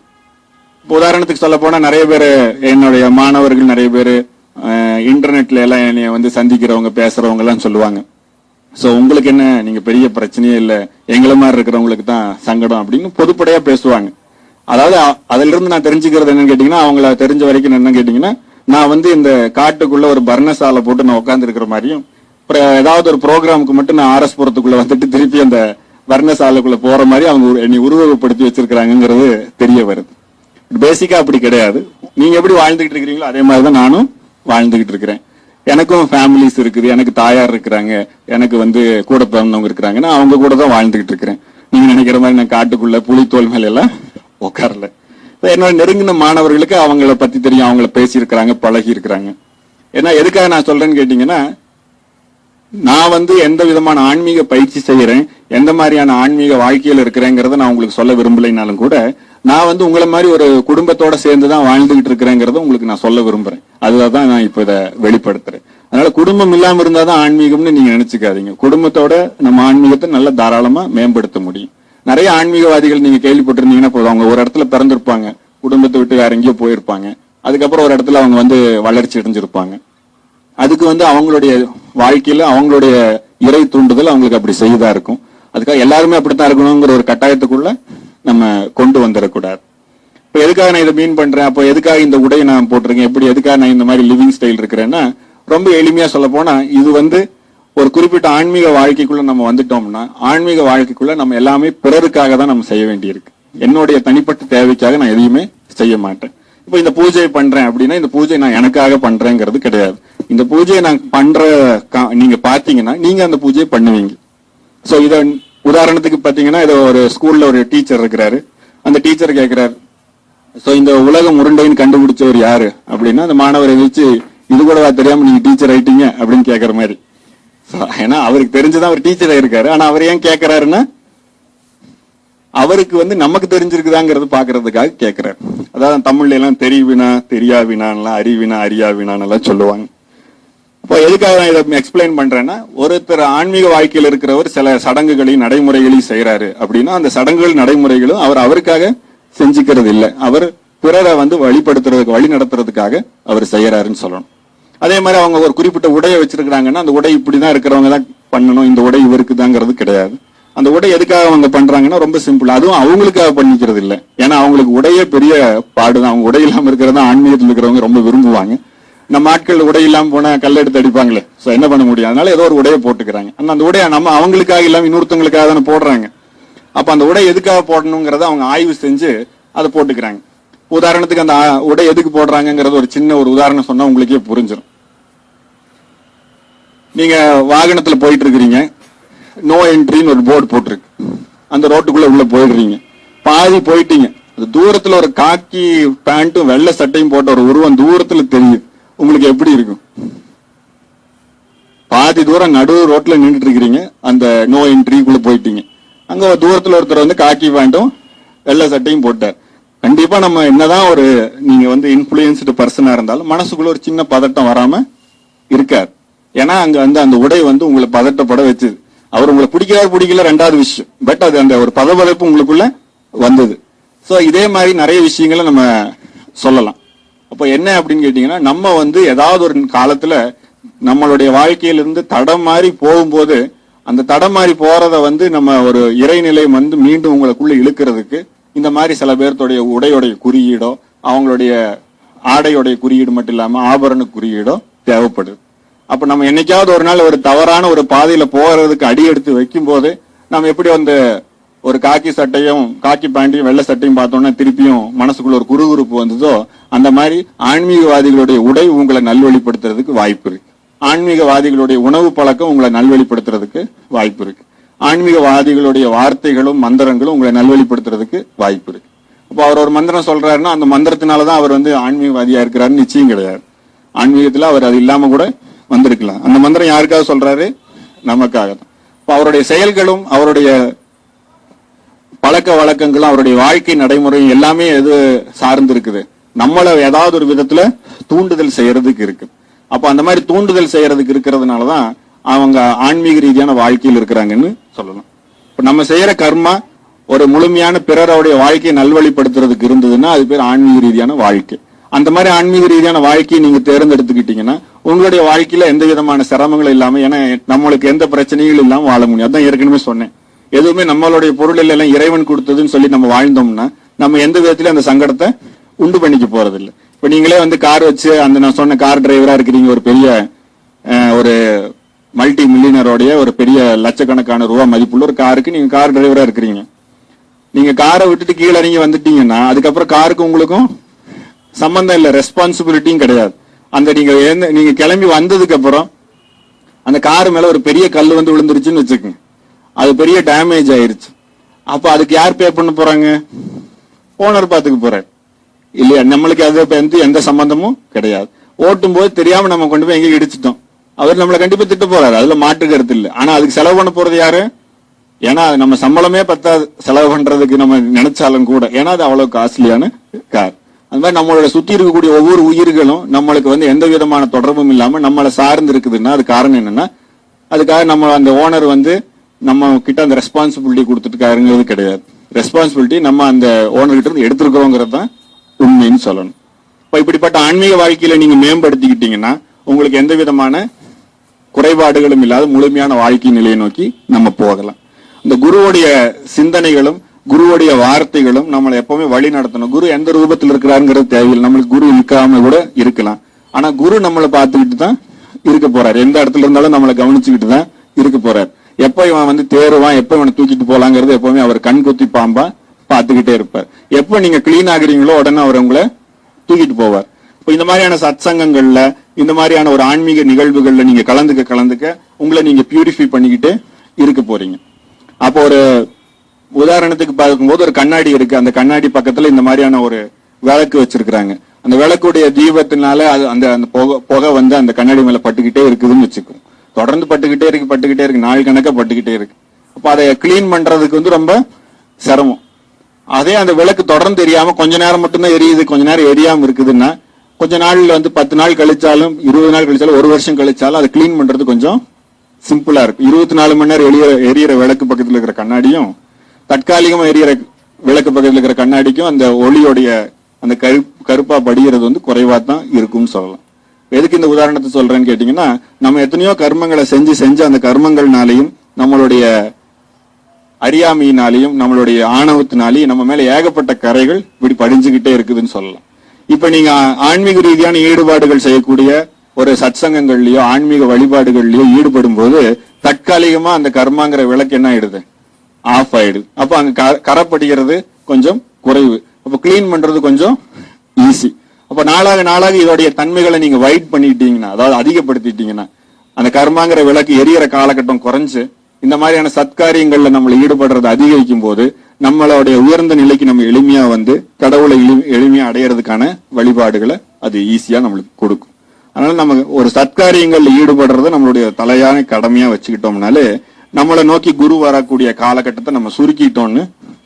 உதாரணத்துக்கு சொல்ல போனா நிறைய பேர் என்னுடைய மாணவர்கள் நிறைய பேர் இன்டர்நெட்ல எல்லாம் என்னைய வந்து சந்திக்கிறவங்க பேசுறவங்க எல்லாம் சொல்லுவாங்க, சோ உங்களுக்கு என்ன, நீங்க பெரிய பிரச்சனையே இல்ல, எங்களை மாதிரி இருக்கிறவங்களுக்கு தான் சங்கடம் அப்படின்னு பொதுப்படையா பேசுவாங்க. அதாவது அதுல இருந்து நான் தெரிஞ்சுக்கிறது என்னன்னு கேட்டீங்கன்னா, அவங்கள தெரிஞ்ச வரைக்கும் என்ன கேட்டீங்கன்னா, நான் வந்து இந்த காட்டுக்குள்ள ஒரு பர்ணசாலை போட்டு நான் உட்கார்ந்து இருக்கிற மாதிரியும், ஏதாவது ஒரு ப்ரோக்ராமுக்கு மட்டும் நான் ஆர்எஸ் புரத்துக்குள்ள வந்துட்டு திருப்பி அந்த வர்ணசாலைக்குள்ள போற மாதிரி அவங்க என்னை உருவகப்படுத்தி வச்சிருக்கிறாங்கிறது தெரிய வருது. பேசிக்கா அப்படி கிடையாது. நீங்க எப்படி வாழ்ந்துகிட்டு இருக்கிறீங்களோ அதே மாதிரிதான் நானும் வாழ்ந்துகிட்டு இருக்கிறேன். எனக்கும் ஃபேமிலிஸ் இருக்குது, எனக்கு தாயார் இருக்கிறாங்க, எனக்கு வந்து கூட பிறந்தவங்க இருக்கிறாங்க, நான் அவங்க கூட தான் வாழ்ந்துகிட்டு இருக்கிறேன். நீங்க நினைக்கிற மாதிரி நான் காட்டுக்குள்ள புலித்தோல் மேல எல்லாம் உட்காரல. என்னோட நெருங்கின மாணவர்களுக்கு அவங்கள பத்தி தெரியும், அவங்கள பேசி இருக்கிறாங்க, பழகி இருக்கிறாங்க. ஏன்னா எதுக்காக நான் சொல்றேன்னு கேட்டீங்கன்னா, நான் வந்து எந்த விதமான ஆன்மீக பயிற்சி செய்யறேன், எந்த மாதிரியான ஆன்மீக வாழ்க்கையில் இருக்கிறேங்கிறத நான் உங்களுக்கு சொல்ல விரும்பலைனாலும் கூட, நான் வந்து உங்களை மாதிரி ஒரு குடும்பத்தோட சேர்ந்துதான் வாழ்ந்துகிட்டு இருக்கிறேங்கிறத உங்களுக்கு நான் சொல்ல விரும்புறேன். அதுதான் நான் இப்ப இதை வெளிப்படுத்துறேன். அதனால குடும்பம் இல்லாம இருந்தாதான் ஆன்மீகம்னு நீங்க நினைச்சுக்காதீங்க. குடும்பத்தோட நம்ம ஆன்மீகத்தை நல்லா தாராளமா மேம்படுத்த முடியும். நிறைய ஆன்மீகவாதிகள் நீங்க கேள்விப்பட்டிருந்தீங்கன்னா போதும், அவங்க ஒரு இடத்துல பிறந்திருப்பாங்க, குடும்பத்தை விட்டு வேற எங்கேயோ போயிருப்பாங்க, அதுக்கப்புறம் ஒரு இடத்துல அவங்க வந்து வளர்ச்சி அடைஞ்சிருப்பாங்க. அதுக்கு வந்து அவங்களுடைய வாழ்க்கையில அவங்களுடைய இறை தூண்டுதல் அவங்களுக்கு அப்படி செய்தா இருக்கும். அதுக்காக எல்லாருமே அப்படித்தான் இருக்கணுங்கிற ஒரு கட்டாயத்துக்குள்ள நம்ம கொண்டு வந்துடக்கூடாது. இப்ப எதுக்காக நான் இதை மீன் பண்றேன், அப்போ எதுக்காக இந்த உடையை நான் போட்டிருக்கேன், எப்படி எதுக்காக நான் இந்த மாதிரி லிவிங் ஸ்டைல் இருக்கிறேன்னா, ரொம்ப எளிமையா சொல்ல போனா இது வந்து ஒரு குறிப்பிட்ட ஆன்மீக வாழ்க்கைக்குள்ள நம்ம வந்துட்டோம்னா, ஆன்மீக வாழ்க்கைக்குள்ள நம்ம எல்லாமே பிறருக்காக தான் நம்ம செய்ய வேண்டியிருக்கு. என்னுடைய தனிப்பட்ட தேவைக்காக நான் எதையுமே செய்ய மாட்டேன். இப்ப இந்த பூஜையை பண்றேன் அப்படின்னா இந்த பூஜை நான் எனக்காக பண்றேங்கிறது கிடையாது. இந்த பூஜையை நான் பண்ற நீங்க பாத்தீங்கன்னா நீங்க அந்த பூஜையை பண்ணுவீங்க. சோ இத உதாரணத்துக்கு பாத்தீங்கன்னா, இத ஒரு ஸ்கூல்ல ஒரு டீச்சர் இருக்கிறாரு, அந்த டீச்சர் கேட்கிறாரு, சோ இந்த உலகம் உருண்டைன்னு கண்டுபிடிச்சவர் யாரு அப்படின்னா, அந்த மாணவரை வச்சு இது கூடவா தெரியாம நீங்க டீச்சர் ஆயிட்டீங்க அப்படின்னு கேட்கற மாதிரி. ஏன்னா அவருக்கு தெரிஞ்சுதான் அவர் டீச்சர் ஆயிருக்காரு. ஆனா அவர் ஏன் கேட்கிறாருன்னா, அவருக்கு வந்து நமக்கு தெரிஞ்சிருக்குதாங்கிறது பாக்குறதுக்காக கேட்கிறாரு. அதாவது தமிழ்ல எல்லாம் தெரிவினா தெரியாவினான்லாம், அறிவினா அறியாவினான் எல்லாம் சொல்லுவாங்க. இப்போ எதுக்காக நான் இதை எக்ஸ்பிளைன் பண்றேன்னா, ஒருத்தர் ஆன்மீக வாழ்க்கையில் இருக்கிறவர் சில சடங்குகளையும் நடைமுறைகளையும் செய்யறாரு அப்படின்னா, அந்த சடங்குகள் நடைமுறைகளும் அவர் அவருக்காக செஞ்சுக்கிறது இல்லை, அவர் பிறரை வந்து வழிபடுத்துறதுக்கு வழி நடத்துறதுக்காக அவர் செய்யறாருன்னு சொல்லணும். அதே மாதிரி அவங்க ஒரு குறிப்பிட்ட உடையை வச்சிருக்கிறாங்கன்னா, அந்த உடை இப்படிதான் இருக்கிறவங்க தான் பண்ணணும், இந்த உடை இவருக்கு தாங்கிறது கிடையாது. அந்த உடை எதுக்காக அவங்க பண்றாங்கன்னா ரொம்ப சிம்பிள், அதுவும் அவங்களுக்காக பண்ணிக்கிறது இல்லை. ஏன்னா அவங்களுக்கு உடையே பெரிய பாடுதான். அவங்க உடை இல்லாம இருக்கிறதா ஆன்மீகத்தில் இருக்கிறவங்க ரொம்ப விரும்புவாங்க. நம்ம ஆட்கள் உடை இல்லாம போனா கல் எடுத்து அடிப்பாங்களே, சோ என்ன பண்ண முடியும், அதனால ஏதோ ஒரு உடையை போட்டுக்கிறாங்க. ஆனா அந்த உடையை நம்ம அவங்களுக்காக இல்லாம இன்னொருத்தவங்களுக்காக தானே போடுறாங்க. அப்ப அந்த உடை எதுக்காக போடணுங்கிறத அவங்க ஆய்வு செஞ்சு அதை போட்டுக்கிறாங்க. உதாரணத்துக்கு அந்த உடை எதுக்கு போடுறாங்கிறது ஒரு சின்ன ஒரு உதாரணம் சொன்னா உங்களுக்கே புரிஞ்சிடும். நீங்க வாகனத்துல போயிட்டு இருக்கிறீங்க, நோ என்ட்ரின்னு ஒரு போர்டு போட்டிருக்கு, அந்த ரோட்டுக்குள்ள உள்ள போயிடுறீங்க, பாதி போயிட்டீங்க, தூரத்துல ஒரு காக்கி பேண்ட்டும் வெள்ளை சட்டையும் போட்ட ஒரு உருவம் தூரத்துல தெரியும், உங்களுக்கு எப்படி இருக்கும்? பாதி தூரம் நடு ரோட்ல நின்றுட்டு இருக்கிறீங்க, அந்த நோ என்ட்ரிக்குள்ள போயிட்டீங்க. அங்க ஒரு தூரத்துல ஒருத்தர் வந்து காக்கி பேண்ட்டும் வெள்ளை சட்டையும் போட்டார். கண்டிப்பா நம்ம என்னதான் ஒரு நீங்க வந்து இன்ஃபுளுயன்ஸ்டு பர்சனா இருந்தாலும் மனசுக்குள்ள ஒரு சின்ன பதட்டம் வராம இருக்கார். ஏன்னா அங்க வந்து அந்த உடை வந்து உங்களை பதட்டப்பட வச்சது. அவர் உங்களை பிடிக்கல ரெண்டாவது விஷயம், பட் அது அந்த ஒரு பதபதப்பு உங்களுக்குள்ள வந்தது. சோ இதே மாதிரி நிறைய விஷயங்களை நம்ம சொல்லலாம். அப்போ என்ன அப்படின்னு கேட்டீங்கன்னா, நம்ம வந்து ஏதாவது ஒரு காலத்துல நம்மளுடைய வாழ்க்கையிலிருந்து தடம் மாறி போகும்போது அந்த தடம் மாறி போறத வந்து நம்ம ஒரு இறைநிலை வந்து மீண்டும் உங்களுக்குள்ள இழுக்கிறதுக்கு இந்த மாதிரி சில பேர்த்துடைய உடையுடைய குறியீடோ அவங்களுடைய ஆடையுடைய குறியீடு மட்டும் இல்லாம ஆபரண குறியீடோ தேவைப்படுது. அப்ப நம்ம என்னைக்காவது ஒரு நாள் ஒரு தவறான ஒரு பாதையில போறதுக்கு அடி எடுத்து வைக்கும் போது நம்ம எப்படி வந்து ஒரு காக்கி சட்டையும் காக்கி பேண்டையும் வெள்ளை சட்டையும் பார்த்தோம்னா திருப்பியும் மனசுக்குள்ள ஒரு குறுகுறுப்பு வந்ததோ, அந்த மாதிரி ஆன்மீகவாதிகளுடைய உடை உங்களை நல்வழிப்படுத்துறதுக்கு வாய்ப்பு இருக்கு. ஆன்மீகவாதிகளுடைய உணவு பழக்கம் உங்களை நல்வழிப்படுத்துறதுக்கு வாய்ப்பு இருக்கு. ஆன்மீகவாதிகளுடைய வார்த்தைகளும் மந்திரங்களும் உங்களை நல்வழிப்படுத்துறதுக்கு வாய்ப்பு இருக்கு. அப்போ அவர் ஒரு மந்திரம் சொல்றாருன்னா அந்த மந்திரத்தினாலதான் அவர் வந்து ஆன்மீகவாதியா இருக்கிறாருன்னு நிச்சயம் கிடையாது. ஆன்மீகத்துல அவர் அது இல்லாம கூட வந்திருக்கலாம். அந்த மந்திரம் யாருக்காக சொல்றாரு? நமக்காக தான். இப்போ அவருடைய செயல்களும் அவருடைய பழக்க வழக்கங்களும் அவருடைய வாழ்க்கை நடைமுறையும் எல்லாமே எது சார்ந்து இருக்குது? நம்மள ஏதாவது ஒரு விதத்துல தூண்டுதல் செய்யறதுக்கு இருக்கு. அப்ப அந்த மாதிரி தூண்டுதல் செய்யறதுக்கு இருக்கிறதுனாலதான் அவங்க ஆன்மீக ரீதியான வாழ்க்கையில் இருக்கிறாங்கன்னு சொல்லலாம். இப்ப நம்ம செய்யற கர்மா ஒரு முழுமையான பிறருடைய வாழ்க்கையை நல்வழிப்படுத்துறதுக்கு இருந்ததுன்னா அது பேர் ஆன்மீக ரீதியான வாழ்க்கை. அந்த மாதிரி ஆன்மீக ரீதியான வாழ்க்கையை நீங்க தேர்ந்தெடுத்துக்கிட்டீங்கன்னா உங்களுடைய வாழ்க்கையில எந்த விதமான சிரமங்களும் இல்லாம, ஏன்னா நம்மளுக்கு எந்த பிரச்சனைகளும் இல்லாம வாழ முடியும். அதான் ஏற்கனவே சொன்னேன், எதுவுமே நம்மளுடைய பொருள் எல்லாம் இறைவன் கொடுத்ததுன்னு சொல்லி நம்ம வாழ்ந்தோம்னா நம்ம எந்த விதத்திலும் அந்த சங்கடத்தை உண்டு பண்ணிக்க போறது இல்லை. இப்ப நீங்களே வந்து கார் வச்சு அந்த நான் சொன்ன கார் டிரைவரா இருக்கிறீங்க, ஒரு பெரிய ஒரு மல்டி மில்லியனரோடைய ஒரு பெரிய லட்சக்கணக்கான ரூபா மதிப்புள்ள ஒரு காருக்கு நீங்க கார் டிரைவரா இருக்கிறீங்க. நீங்க காரை விட்டுட்டு கீழே இறங்கி வந்துட்டீங்கன்னா அதுக்கப்புறம் காருக்கு உங்களுக்கும் சம்பந்தம் இல்லை, ரெஸ்பான்சிபிலிட்டியும் கிடையாது. அந்த நீங்க கிளம்பி வந்ததுக்கு அப்புறம் அந்த கார் மேல ஒரு பெரிய கல் வந்து விழுந்துருச்சுன்னு வச்சுக்கோங்க, அது பெரிய டேமேஜ் ஆயிருச்சு. அப்ப அதுக்கு யார் பே பண்ண போறாங்க? ஓனர் பாத்துக்க போறாரு இல்லையா? நம்மளுக்கு அது எந்த சம்பந்தமும் கிடையாது. ஓட்டும் போது தெரியாம நம்ம கொண்டு போய் எங்க இடிச்சிட்டோம், அவர் நம்மளை கண்டிப்பா திட்ட போறாரு, அதுல மாற்று கருத்து இல்லை. ஆனா அதுக்கு செலவு பண்ண போறது யாரு? ஏன்னா நம்ம சம்பளமே பத்தாது செலவு பண்றதுக்கு நம்ம நினைச்சாலும் கூட, ஏன்னா அது அவ்வளவு காஸ்ட்லியான கார். அந்த மாதிரி நம்மளோட சுத்தி இருக்கக்கூடிய ஒவ்வொரு உயிர்களும் நம்மளுக்கு வந்து எந்த விதமான தொடர்பும் இல்லாம நம்மளை சார்ந்து இருக்குதுன்னா அது காரணம் என்னன்னா, அதுக்காக நம்ம அந்த ஓனர் வந்து நம்ம கிட்ட அந்த ரெஸ்பான்சிபிலிட்டி கொடுத்துட்டுக்காருங்கிறது கிடையாது. ரெஸ்பான்சிபிலிட்டி நம்ம அந்த ஓனர் கிட்ட இருந்து எடுத்திருக்கிறோங்கிறது தான் உண்மைன்னு சொல்லணும். இப்ப இப்படிப்பட்ட ஆன்மீக வாழ்க்கையில நீங்க மேம்படுத்திக்கிட்டீங்கன்னா உங்களுக்கு எந்த விதமான குறைபாடுகளும் இல்லாத முழுமையான வாழ்க்கை நிலையை நோக்கி நம்ம போகலாம். இந்த குருவுடைய சிந்தனைகளும் குருவுடைய வார்த்தைகளும் நம்மளை எப்பவுமே வழி நடத்தணும். குரு எந்த ரூபத்தில் இருக்கிறாருங்கிறது தேவையில்லை, நம்மளுக்கு குரு இருக்காம கூட இருக்கலாம். ஆனா குரு நம்மளை பார்த்துக்கிட்டு தான் இருக்க போறாரு, எந்த இடத்துல இருந்தாலும் நம்மளை கவனிச்சுக்கிட்டு தான் இருக்க போறாரு. எப்ப இவன் வந்து தேருவான், எப்ப இவனை தூக்கிட்டு போலாங்கிறது எப்பவுமே அவர் கண் கொத்தி பாம்பா பார்த்துக்கிட்டே இருப்பார். எப்ப நீங்க கிளீன் ஆகுறீங்களோ உடனே அவர் உங்களை தூக்கிட்டு போவார். இப்போ இந்த மாதிரியான சத்சங்கங்கள்ல இந்த மாதிரியான ஒரு ஆன்மீக நிகழ்வுகள்ல நீங்க கலந்துக்க உங்களை நீங்க பியூரிஃபை பண்ணிக்கிட்டு இருக்க போறீங்க. அப்போ ஒரு உதாரணத்துக்கு பார்க்கும்போது ஒரு கண்ணாடி இருக்கு, அந்த கண்ணாடி பக்கத்துல இந்த மாதிரியான ஒரு விளக்கு வச்சிருக்கிறாங்க. அந்த விளக்குடைய தீபத்தினால அது அந்த புகை வந்து அந்த கண்ணாடி மேல பட்டுக்கிட்டே இருக்குதுன்னு வச்சுக்கோம். தொடர்ந்து பட்டுக்கிட்டே இருக்கு, நாள் கணக்கா பட்டுக்கிட்டே இருக்கு. அப்ப அதை கிளீன் பண்றதுக்கு வந்து ரொம்ப சிரமம். அதே அந்த விளக்கு தொடர்ந்து எரியாம கொஞ்ச நேரம் மட்டும்தான் எரியுது, கொஞ்ச நேரம் எரியாம இருக்குதுன்னா கொஞ்ச நாள்ல வந்து 10 நாள் கழிச்சாலும் 20 நாள் கழிச்சாலும் 1 வருஷம் கழிச்சாலும் அதை கிளீன் பண்றது கொஞ்சம் சிம்பிளா இருக்கும். 24 மணி நேரம் எரியிற விளக்கு பக்கத்துல இருக்கிற கண்ணாடியும் தற்காலிகமா எரியிற விளக்கு பக்கத்துல இருக்கிற கண்ணாடிக்கும் அந்த ஒளியோடைய அந்த கருப்பா படிகிறது வந்து குறைவா தான் இருக்கும்னு சொல்லலாம். எதுக்கு இந்த உதாரணத்தை சொல்றேன்னு கேட்டீங்கன்னா, நம்ம எத்தனையோ கர்மங்களை செஞ்சு அந்த கர்மங்கள்னாலையும் நம்மளுடைய அறியாமையினாலையும் நம்மளுடைய ஆணவத்தினாலையும் நம்ம மேல ஏகப்பட்ட கரைகள் இப்படி படிஞ்சுக்கிட்டே இருக்குதுன்னு சொல்லலாம். இப்ப நீங்க ஆன்மீக ரீதியான ஈடுபாடுகள் செய்யக்கூடிய ஒரு சத்சங்கங்கள்லயோ ஆன்மீக வழிபாடுகள்லயோ ஈடுபடும் போது தற்காலிகமா அந்த கர்மாங்கிற விளக்கு என்ன ஆயிடுது? ஆஃப் ஆயிடுது. அப்ப அங்க கரைப்படுகிறது கொஞ்சம் குறைவு, அப்ப கிளீன் பண்றது கொஞ்சம் ஈஸி. அப்ப நாளாக இதோடைய தன்மைகளை நீங்க வைட் பண்ணிட்டீங்கன்னா, அதாவது அதிகப்படுத்திட்டீங்கன்னா, அந்த கர்மாங்கிற விளக்கு எரியற காலகட்டம் குறைஞ்சு இந்த மாதிரியான சத்காரியங்கள்ல நம்மள ஈடுபடுறது அதிகரிக்கும் போது நம்மளுடைய உயர்ந்த நிலைக்கு நம்ம எளிமையா வந்து கடவுளை எளிமையா அடையிறதுக்கான வழிபாடுகளை அது ஈஸியா நம்மளுக்கு கொடுக்கும். அதனால நம்ம ஒரு சத்காரியங்கள்ல ஈடுபடுறத நம்மளுடைய தலையான கடமையா வச்சுக்கிட்டோம்னாலே நம்மளை நோக்கி குரு வரக்கூடிய காலகட்டத்தை நம்ம சுருக்கிட்டோம்னு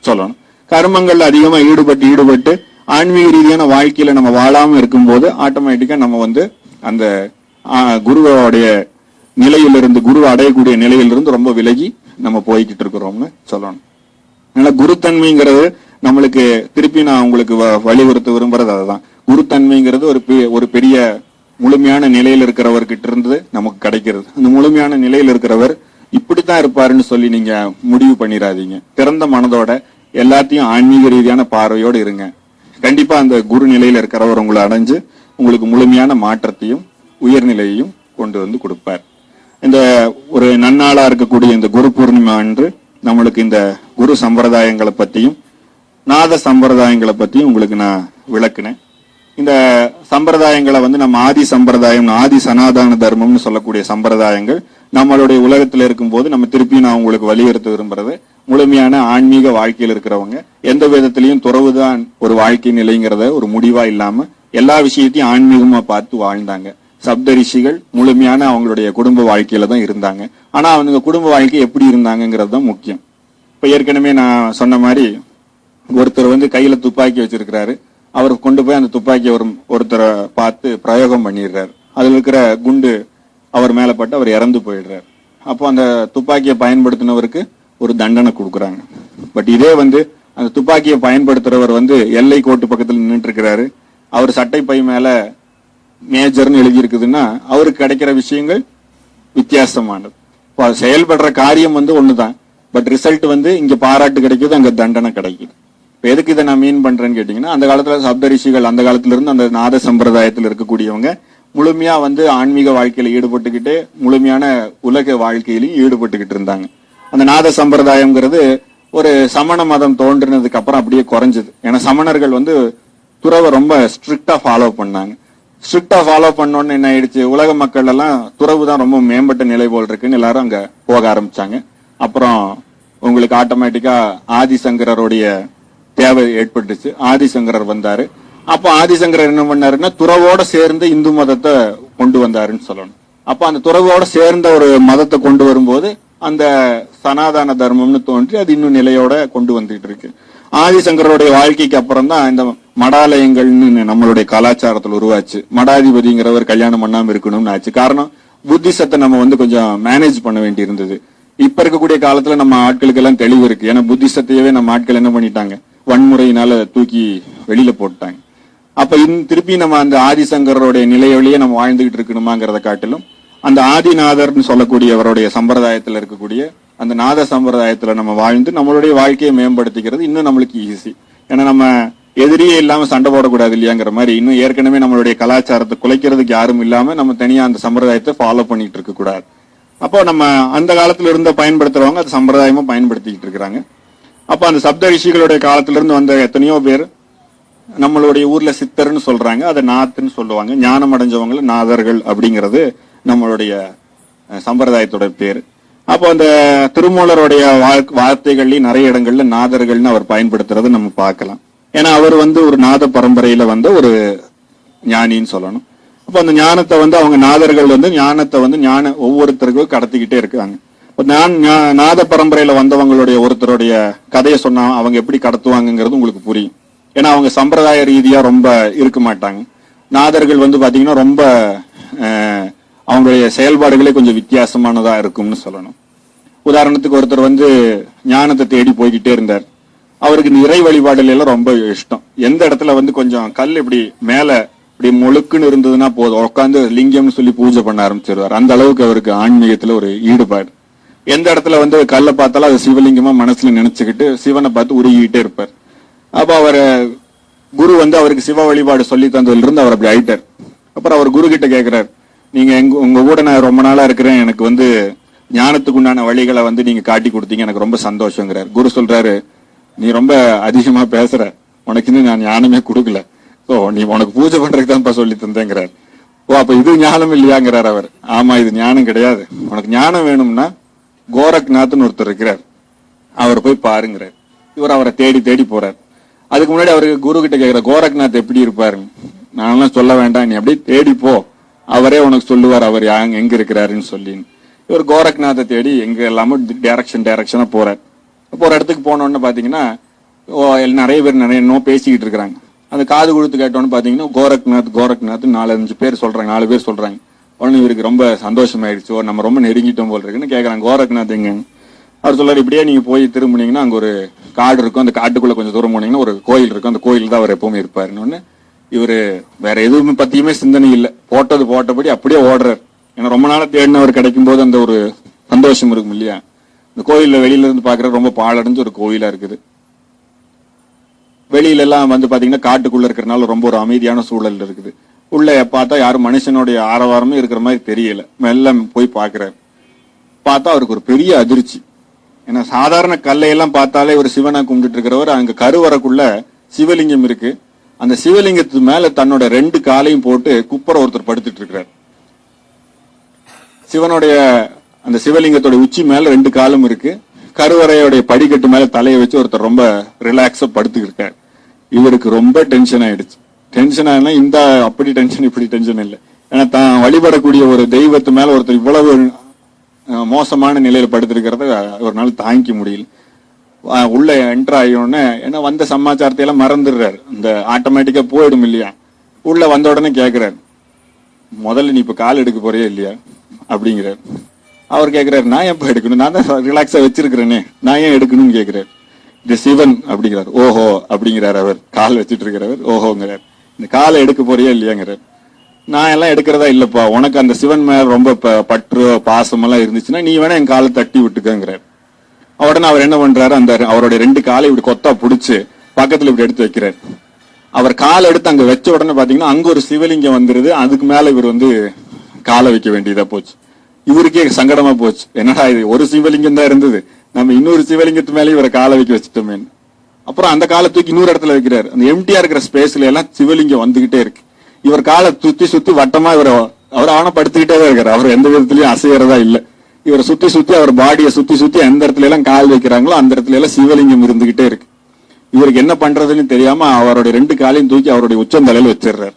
சொல்லணும். கர்மங்கள்ல அதிகமா ஈடுபட்டு ஆன்மீக ரீதியான வாழ்க்கையில நம்ம வாழாம இருக்கும்போது ஆட்டோமேட்டிக்கா நம்ம வந்து அந்த குருவோடைய நிலையிலிருந்து, குரு அடையக்கூடிய நிலையிலிருந்து ரொம்ப விலகி நம்ம போய்கிட்டு இருக்கிறோம்னு சொல்லணும். அதனால குருத்தன்மைங்கிறது நம்மளுக்கு திருப்பி நான் உங்களுக்கு வலியுறுத்த விரும்புறது அதுதான். குருத்தன்மைங்கிறது ஒரு பெரிய முழுமையான நிலையில் இருக்கிறவர்கிட்ட இருந்து நமக்கு கிடைக்கிறது. அந்த முழுமையான நிலையில் இருக்கிறவர் இப்படித்தான் இருப்பாருன்னு சொல்லி நீங்க முடிவு பண்ணிடாதீங்க. திறந்த மனதோட எல்லாத்தையும் ஆன்மீக ரீதியான பார்வையோடு இருங்க. கண்டிப்பா அந்த குரு நிலையில இருக்கிறவர் உங்களை அடைஞ்சு உங்களுக்கு முழுமையான மாற்றத்தையும் உயர்நிலையையும் கொண்டு வந்து கொடுப்பார். இந்த ஒரு நன்னாளா இருக்கக்கூடிய இந்த குரு பூர்ணிமா அன்று நம்மளுக்கு இந்த குரு சம்பிரதாயங்களை பத்தியும் நாத சம்பிரதாயங்களை பத்தியும் உங்களுக்கு நான் விளக்குனேன். இந்த சம்பிரதாயங்களை வந்து நம்ம ஆதி சம்பிரதாயம், ஆதி சனாதன தர்மம்னு சொல்லக்கூடிய சம்பிரதாயங்கள் நம்மளுடைய உலகத்துல இருக்கும்போது நம்ம திருப்பி நான் உங்களுக்கு வலியுறுத்த விரும்புறது, முழுமையான ஆன்மீக வாழ்க்கையில் இருக்கிறவங்க எந்த விதத்திலையும் துறவுதான் ஒரு வாழ்க்கை நிலைங்கிறத ஒரு முடிவா இல்லாம எல்லா விஷயத்தையும் ஆன்மீகமா பார்த்து வாழ்ந்தாங்க. சப்த ரிஷிகள் முழுமையான அவங்களுடைய குடும்ப வாழ்க்கையில தான் இருந்தாங்க. ஆனா அவங்க குடும்ப வாழ்க்கை எப்படி இருந்தாங்கிறது தான் முக்கியம். இப்ப ஏற்கனவே நான் சொன்ன மாதிரி ஒருத்தர் வந்து கையில துப்பாக்கி வச்சிருக்கிறாரு. அவர் கொண்டு போய் அந்த துப்பாக்கி ஒருத்தரை பார்த்து பிரயோகம் பண்ணிடுறாரு. அதுல இருக்கிற குண்டு அவர் மேல பட்டு அவர் இறந்து போயிடுறாரு. அப்போ அந்த துப்பாக்கியை பயன்படுத்தினவருக்கு ஒரு தண்டனை கொடுக்குறாங்க. பட் இதே வந்து அந்த துப்பாக்கியை பயன்படுத்துறவர் வந்து எல்லை கோட்டு பக்கத்தில் நின்றுட்டு இருக்கிறாரு. அவர் சட்டை பை மேல மேஜர்னு எழுதி இருக்குதுன்னா அவருக்கு கிடைக்கிற விஷயங்கள் வித்தியாசமானது. செயல்படுற காரியம் வந்து ஒண்ணுதான், பட் ரிசல்ட் வந்து இங்க பாராட்டு கிடைக்குது, அங்க தண்டனை கிடைக்குது. இப்ப எதுக்கு இதை நான் மீன் பண்றேன்னு கேட்டீங்கன்னா, அந்த காலத்துல சப்த ரிஷிகள் அந்த காலத்துல இருந்து அந்த நாத சம்பிரதாயத்தில் இருக்கக்கூடியவங்க முழுமையா வந்து ஆன்மீக வாழ்க்கையில ஈடுபட்டுக்கிட்டு முழுமையான உலக வாழ்க்கையிலையும் ஈடுபட்டுக்கிட்டு இருந்தாங்க. அந்த நாத சம்பிரதாயம்ங்கிறது ஒரு சமண மதம் தோன்றினதுக்கு அப்புறம் அப்படியே குறைஞ்சது. ஏன்னா சமணர்கள் வந்து துறவை ரொம்ப ஸ்ட்ரிக்டா ஃபாலோ பண்ணாங்க. ஸ்ட்ரிக்டா ஃபாலோ பண்ணோன்னு என்ன ஆயிடுச்சு, உலக மக்கள் எல்லாம் துறவு தான் ரொம்ப மேம்பட்ட நிலை போல் இருக்குன்னு எல்லாரும் அங்க போக ஆரம்பிச்சாங்க. அப்புறம் உங்களுக்கு ஆட்டோமேட்டிக்கா ஆதிசங்கரருடைய தேவை ஏற்பட்டுச்சு. ஆதிசங்கரர் வந்தாரு. அப்ப ஆதிசங்கரர் என்ன பண்ணாருன்னா துறவோட சேர்ந்து இந்து மதத்தை கொண்டு வந்தாருன்னு சொல்லணும். அப்ப அந்த துறவோட சேர்ந்த ஒரு மதத்தை கொண்டு வரும்போது அந்த சனாதன தர்மம்னு தோன்றி அது இன்னும் நிலையோட கொண்டு வந்துட்டு இருக்கு. ஆதிசங்கரோடைய வாழ்க்கைக்கு அப்புறம் தான் இந்த மடாலயங்கள்னு நம்மளுடைய கலாச்சாரத்தில் உருவாச்சு. மடாதிபதிங்கிறவர் கல்யாணம் பண்ணாம இருக்கணும்னு ஆச்சு. காரணம், புத்திசத்தை நம்ம வந்து கொஞ்சம் மேனேஜ் பண்ண வேண்டி இருந்தது. இப்ப இருக்கக்கூடிய காலத்துல நம்ம ஆட்களுக்கு எல்லாம் தெளிவு இருக்கு. ஏன்னா புத்திசத்தையவே நம்ம ஆட்கள் என்ன பண்ணிட்டாங்க, வன்முறையினால தூக்கி வெளியில போட்டாங்க. அப்ப திருப்பி நம்ம அந்த ஆதிசங்கரோடைய நிலையிலேயே நம்ம வாழ்ந்துகிட்டு இருக்கணுமாங்கிறத காட்டிலும் அந்த ஆதிநாதர்னு சொல்லக்கூடியவருடைய சம்பிரதாயத்துல இருக்கக்கூடிய அந்த நாத சம்பிரதாயத்துல நம்ம வாழ்ந்து நம்மளுடைய வாழ்க்கையை மேம்படுத்திக்கிறது இன்னும் நம்மளுக்கு ஈஸி. ஏன்னா நம்ம எதிரியே இல்லாம சண்டை போடக்கூடாது இல்லையாங்கிற மாதிரி இன்னும் ஏற்கனவே நம்மளுடைய கலாச்சாரத்தை குலைக்கிறதுக்கு யாரும் இல்லாம நம்ம தனியா அந்த சம்பிரதாயத்தை ஃபாலோ பண்ணிட்டு இருக்க கூடாது. அப்போ நம்ம அந்த காலத்துல இருந்த பயன்படுத்துறவங்க அது சம்பிரதாயமா பயன்படுத்திக்கிட்டு இருக்கிறாங்க. அப்ப அந்த சப்த ரிஷிகளுடைய காலத்துல இருந்து வந்த எத்தனையோ பேர் நம்மளுடைய ஊர்ல சித்தர்னு சொல்றாங்க, அதை நாத்துன்னு சொல்லுவாங்க. ஞானம் அடைஞ்சவங்களை நாதர்கள் அப்படிங்கிறது நம்மளுடைய சம்பிரதாயத்தோட பேரு. அப்போ அந்த திருமூலருடைய வார்த்தைகள்லயும் நிறைய இடங்கள்ல நாதர்கள்னு அவர் பயன்படுத்துறதை நம்ம பார்க்கலாம். ஏன்னா அவர் வந்து ஒரு நாத பரம்பரையில வந்த ஒரு ஞானின்னு சொல்லணும். அப்ப அந்த ஞானத்தை வந்து அவங்க நாதர்கள் வந்து ஞானத்தை வந்து ஒவ்வொருத்தருக்கும் கடத்திக்கிட்டே இருக்காங்க. நாத பரம்பரையில வந்தவங்களுடைய ஒருத்தருடைய கதையை சொன்னா அவங்க எப்படி கடத்துவாங்கிறது உங்களுக்கு புரியும். ஏன்னா அவங்க சம்பிரதாய ரீதியா ரொம்ப இருக்க மாட்டாங்க. நாதர்கள் வந்து பாத்தீங்கன்னா ரொம்ப அவங்களுடைய செயல்பாடுகளே கொஞ்சம் வித்தியாசமானதா இருக்கும்னு சொல்லணும். உதாரணத்துக்கு ஒருத்தர் வந்து ஞானத்தை தேடி போய்கிட்டே இருந்தார். அவருக்கு இறை வழிபாடுல எல்லாம் ரொம்ப இஷ்டம். எந்த இடத்துல வந்து கொஞ்சம் கல் இப்படி மேல இப்படி முழுக்குன்னு இருந்ததுன்னா போதும், உட்காந்து லிங்கம்னு சொல்லி பூஜை பண்ண ஆரம்பிச்சிருவார். அந்த அளவுக்கு அவருக்கு ஆன்மீகத்துல ஒரு ஈடுபாடு. எந்த இடத்துல வந்து கல்லை பார்த்தாலும் அது சிவலிங்கமா மனசுல நினைச்சுக்கிட்டு சிவனை பார்த்து உருகிட்டே இருப்பார். அப்ப அவர் குரு வந்து அவருக்கு சிவ வழிபாடு சொல்லி தந்ததுல இருந்து அவர் அப்படி ஆயிட்டார். அப்புறம் அவர் குரு கிட்ட கேட்கிறார், நீங்க உங்க கூட நான் ரொம்ப நாளா இருக்கிறேன், எனக்கு வந்து ஞானத்துக்கு உண்டான வழிகளை வந்து நீங்க காட்டி கொடுத்தீங்க, எனக்கு ரொம்ப சந்தோஷங்கிறார். குரு சொல்றாரு, நீ ரொம்ப அதிகமா பேசுற, உனக்கு இன்னும் நான் ஞானமே கொடுக்கல, ஓ நீ உனக்கு பூஜை பண்றதுக்கு தான் சொல்லி தந்தேங்கிறார். ஓ அப்ப இது ஞானம் இல்லையாங்கிறார் அவர். ஆமா இது ஞானம் கிடையாது, உனக்கு ஞானம் வேணும்னா கோரக்நாத்னு ஒருத்தர் இருக்கிறார், அவர் போய் பாருங்கிறார். இவர் அவரை தேடி தேடி போறார். அதுக்கு முன்னாடி அவருக்கு குரு கிட்ட கேட்கிற, கோரக்நாத் எப்படி இருப்பாரு? நான்லாம் சொல்ல வேண்டாம், நீ அப்படியே தேடி போ, அவரே உனக்கு சொல்லுவார் அவர் எங்க இருக்கிறாருன்னு சொல்லி. இவர் கோரக்நாத்தை தேடி எங்க எல்லாமோ டைரக்ஷனா போறார். போற இடத்துக்கு போனோன்னு பாத்தீங்கன்னா நிறைய பேர் நிறைய இன்னும் பேசிக்கிட்டு இருக்கிறாங்க. அந்த காது கொடுத்து கேட்டோன்னு பாத்தீங்கன்னா கோரக்நாத் 4-5 பேர் சொல்றாங்க, 4 பேர் சொல்றாங்க. உடனே இவருக்கு ரொம்ப சந்தோஷமாயிடுச்சு, நம்ம ரொம்ப நெருங்கிட்டோம் போல் இருக்குன்னு கேட்கறாங்க, கோரக்நாத் எங்க? அவர் சொல்றாரு, இப்படியே நீங்க போய் திரும்பினீங்கன்னா அங்க ஒரு காடு இருக்கும், அந்த காட்டுக்குள்ள கொஞ்சம் தூரம் போனீங்கன்னா ஒரு கோயில் இருக்கும், அந்த கோயில் தான் அவர் எப்பவுமே இருப்பாருன்னு. இவரு வேற எதுவுமே பத்தியுமே சிந்தனை இல்லை, போட்டபடி அப்படியே ஓடுறாரு. ஏன்னா ரொம்ப நாளா தேடினவர் கிடைக்கும் போது அந்த ஒரு சந்தோஷம் இருக்கும் இல்லையா. இந்த கோயில்ல வெளியில இருந்து பாக்குற ரொம்ப பாழடைஞ்ச ஒரு கோயிலா இருக்குது. வெளியில எல்லாம் வந்து பாத்தீங்கன்னா காட்டுக்குள்ள இருக்கிறனால ரொம்ப ஒரு அமைதியான சூழல் இருக்குது. உள்ள பார்த்தா யாரும் மனுஷனுடைய ஆரவாரமே இருக்கிற மாதிரி தெரியல. மெல்ல போய் பாக்குறாரு. பார்த்தா அவருக்கு ஒரு பெரிய அதிர்ச்சி. ஏன்னா சாதாரண கல்லையெல்லாம் பார்த்தாலே ஒரு சிவனை கும்பிட்டு இருக்கிறவர், அங்க கருவறைக்குள்ள சிவலிங்கம் இருக்கு. அந்த சிவலிங்கத்துக்கு மேல தன்னோட 2 காலையும் போட்டு குப்புற ஒருத்தர் படுத்துட்டு இருக்கிறார். சிவனுடைய அந்த சிவலிங்கத்தோட உச்சி மேல 2 காலும் இருக்கு. கருவறையோடைய படிக்கட்டு மேல தலையை வச்சு ஒருத்தர் ரொம்ப ரிலாக்ஸா படுத்துக்கிட்டு இருக்காரு. இவருக்கு ரொம்ப டென்ஷன் ஆயிடுச்சு. டென்ஷன் ஆனா இந்த அப்படி டென்ஷன் இப்படி டென்ஷன் இல்லை. ஏன்னா தான் வழிபடக்கூடிய ஒரு தெய்வத்து மேல ஒருத்தர் இவ்வளவு மோசமான நிலையில படுத்திருக்கிறத ஒரு நாள் தாங்கிக்க முடியல. உள்ள என்டர் ஆகியோடனே ஏன்னா வந்த சமாச்சாரத்தை எல்லாம் மறந்துடுறாரு, இந்த ஆட்டோமேட்டிக்கா போயிடும் இல்லையா. உள்ள வந்த உடனே கேட்கிறாரு, முதல்ல நீ இப்ப கால் எடுக்க போறியா இல்லையா அப்படிங்கிறார். அவர் கேட்கிறாரு, நான் எப்ப எடுக்கணும், நான் தான் ரிலாக்ஸா வச்சிருக்கிறேனே, நான் ஏன் எடுக்கணும்னு கேட்கிறார். இது சிவன் அப்படிங்கிறார். ஓஹோ அப்படிங்கிறார். அவர் கால் வச்சிட்டு இருக்கிறவர் ஓஹோங்கிறார். இந்த காலை எடுக்க போறியா இல்லையாங்கிறார். நான் எல்லாம் எடுக்கிறதா இல்லப்பா, உனக்கு அந்த சிவன் மேல ரொம்ப பற்று பாசம் எல்லாம் இருந்துச்சுன்னா நீ வேணா என் காலை தட்டி விட்டுக்கங்கிறார். உடனே அவர் என்ன பண்றாரு, அந்த அவருடைய 2 காலை இப்படி கொத்தா புடிச்சு பக்கத்துல இப்படி எடுத்து வைக்கிறார். அவர் காலை எடுத்து அங்க வச்ச உடனே பாத்தீங்கன்னா அங்க ஒரு சிவலிங்கம் வந்துருது. அதுக்கு மேல இவர் வந்து காலை வைக்க வேண்டியதா போச்சு. இவருக்கே சங்கடமா போச்சு, என்னடா இது ஒரு சிவலிங்கம் தான் இருந்தது, நம்ம இன்னொரு சிவலிங்கத்து மேலே இவரை காலை வைக்க வச்சுட்டோமே. அப்புறம் அந்த காலை தூக்கி இன்னொரு இடத்துல வைக்கிறாரு. அந்த எம்டியா இருக்கிற ஸ்பேஸ்ல எல்லாம் சிவலிங்கம் வந்துகிட்டே இருக்கு. இவர் காலை சுத்தி வட்டமா அவர் ஆனா படுத்துக்கிட்டே தான் இருக்காரு. அவர் எந்த விதத்திலயும் அசையறதா இல்ல. இவரை சுத்தி அவர் பாடியை சுத்தி எந்த இடத்துல எல்லாம் கால் வைக்கிறாங்களோ அந்த இடத்துல எல்லாம் சிவலிங்கம் இருந்துகிட்டே இருக்கு. இவருக்கு என்ன பண்றதுன்னு தெரியாம அவருடைய 2 காலையும் தூக்கி அவருடைய உச்சந்தலையில வச்சிடுறாரு.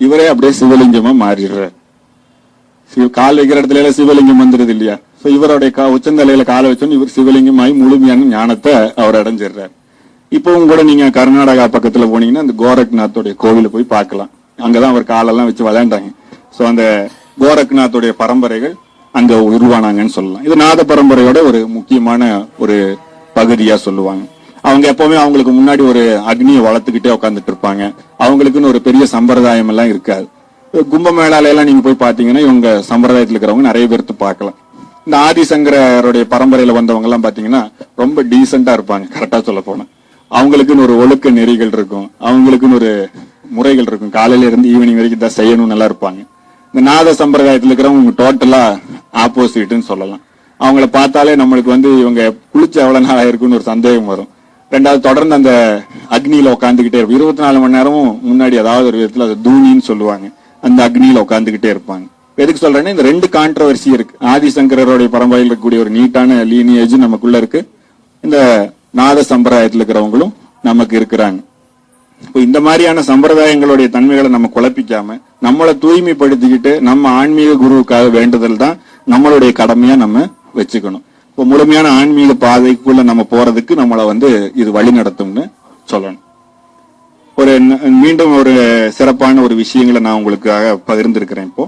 இவரே அப்படியே சிவலிங்கமா மாறிடுறாரு. கால் வைக்கிற இடத்துல எல்லாம் சிவலிங்கம் வந்துருது இல்லையா. இவருடைய உச்சந்தலையில காலை வச்சோன்னு இவர் சிவலிங்கமாயி முழுமையான ஞானத்தை அவர் அடைஞ்சிடுறாரு. இப்பவும் கூட நீங்க கர்நாடகா பக்கத்துல போனீங்கன்னா அந்த கோரக்நாத்தோடைய கோவில போய் பார்க்கலாம். அங்கதான் அவர் காலெல்லாம் வச்சு விளையாண்டாங்க. சோ அந்த கோரக்நாத்தோடைய பரம்பரைகள் அங்க உருவானாங்கன்னு சொல்லலாம். இது நாத பரம்பரையோட ஒரு முக்கியமான ஒரு பகுதியா சொல்லுவாங்க. அவங்க எப்பவுமே அவங்களுக்கு முன்னாடி ஒரு அக்னியை வளர்த்துக்கிட்டே உட்காந்துட்டு இருப்பாங்க. அவங்களுக்குன்னு ஒரு பெரிய சம்பிரதாயம் எல்லாம் இருக்காது. கும்பமேளால எல்லாம் நீங்க போய் பாத்தீங்கன்னா இவங்க சம்பிரதாயத்துல இருக்கிறவங்க நிறைய பேர்த்து பார்க்கலாம். இந்த ஆதிசங்கருடைய பரம்பரையில வந்தவங்க எல்லாம் பாத்தீங்கன்னா ரொம்ப டீசெண்டா இருப்பாங்க. கரெக்டா சொல்ல போனா அவங்களுக்குன்னு ஒரு ஒழுக்க நெறிகள் இருக்கும், அவங்களுக்குன்னு ஒரு முறைகள் இருக்கும். காலையில இருந்து ஈவினிங் வரைக்கும் தான் செய்யணும், நல்லா இருப்பாங்க. இந்த நாத சம்பிரதாயத்துல இருக்கிறவங்க டோட்டலா ஆப்போசிட்னு சொல்லலாம். அவங்கள பார்த்தாலே நம்மளுக்கு வந்து இவங்க குளிச்சு எவ்வளவு நாள் ஆயிருக்குன்னு ஒரு சந்தேகம் வரும். 2வது தொடர்ந்து அந்த அக்னியில உட்காந்துக்கிட்டே இருக்கும். 24 மணி நேரமும் முன்னாடி ஏதாவது ஒரு விதத்துல அது தூணின்னு சொல்லுவாங்க, அந்த அக்னியில உட்காந்துக்கிட்டே இருப்பாங்க. எதுக்கு சொல்றேன்னா இந்த 2 கான்ட்ரவர்சி இருக்கு. ஆதிசங்கரோடைய பரம்பரையில் இருக்கக்கூடிய ஒரு நீட்டான லீனியேஜ் நமக்குள்ள இருக்கு. இந்த நாத சம்பிரதாயத்தில் இருக்கிறவங்களும் நமக்கு இருக்கிறாங்க. இப்போ இந்த மாதிரியான சம்பிரதாயங்களுடைய தன்மைகளை நம்ம குழப்பிக்காம நம்மளை தூய்மைப்படுத்திக்கிட்டு நம்ம ஆன்மீக குருவுக்காக வேண்டுதல் தான் நம்மளுடைய கடமையா நம்ம வச்சுக்கணும். இப்போ முழுமையான ஆன்மீக பாதைக்குள்ள நம்ம போறதுக்கு நம்மளை வந்து இது வழி நடத்தும்னு சொல்லணும். மீண்டும் ஒரு சிறப்பான ஒரு விஷயங்களை நான் உங்களுக்காக பகிர்ந்திருக்கிறேன். இப்போ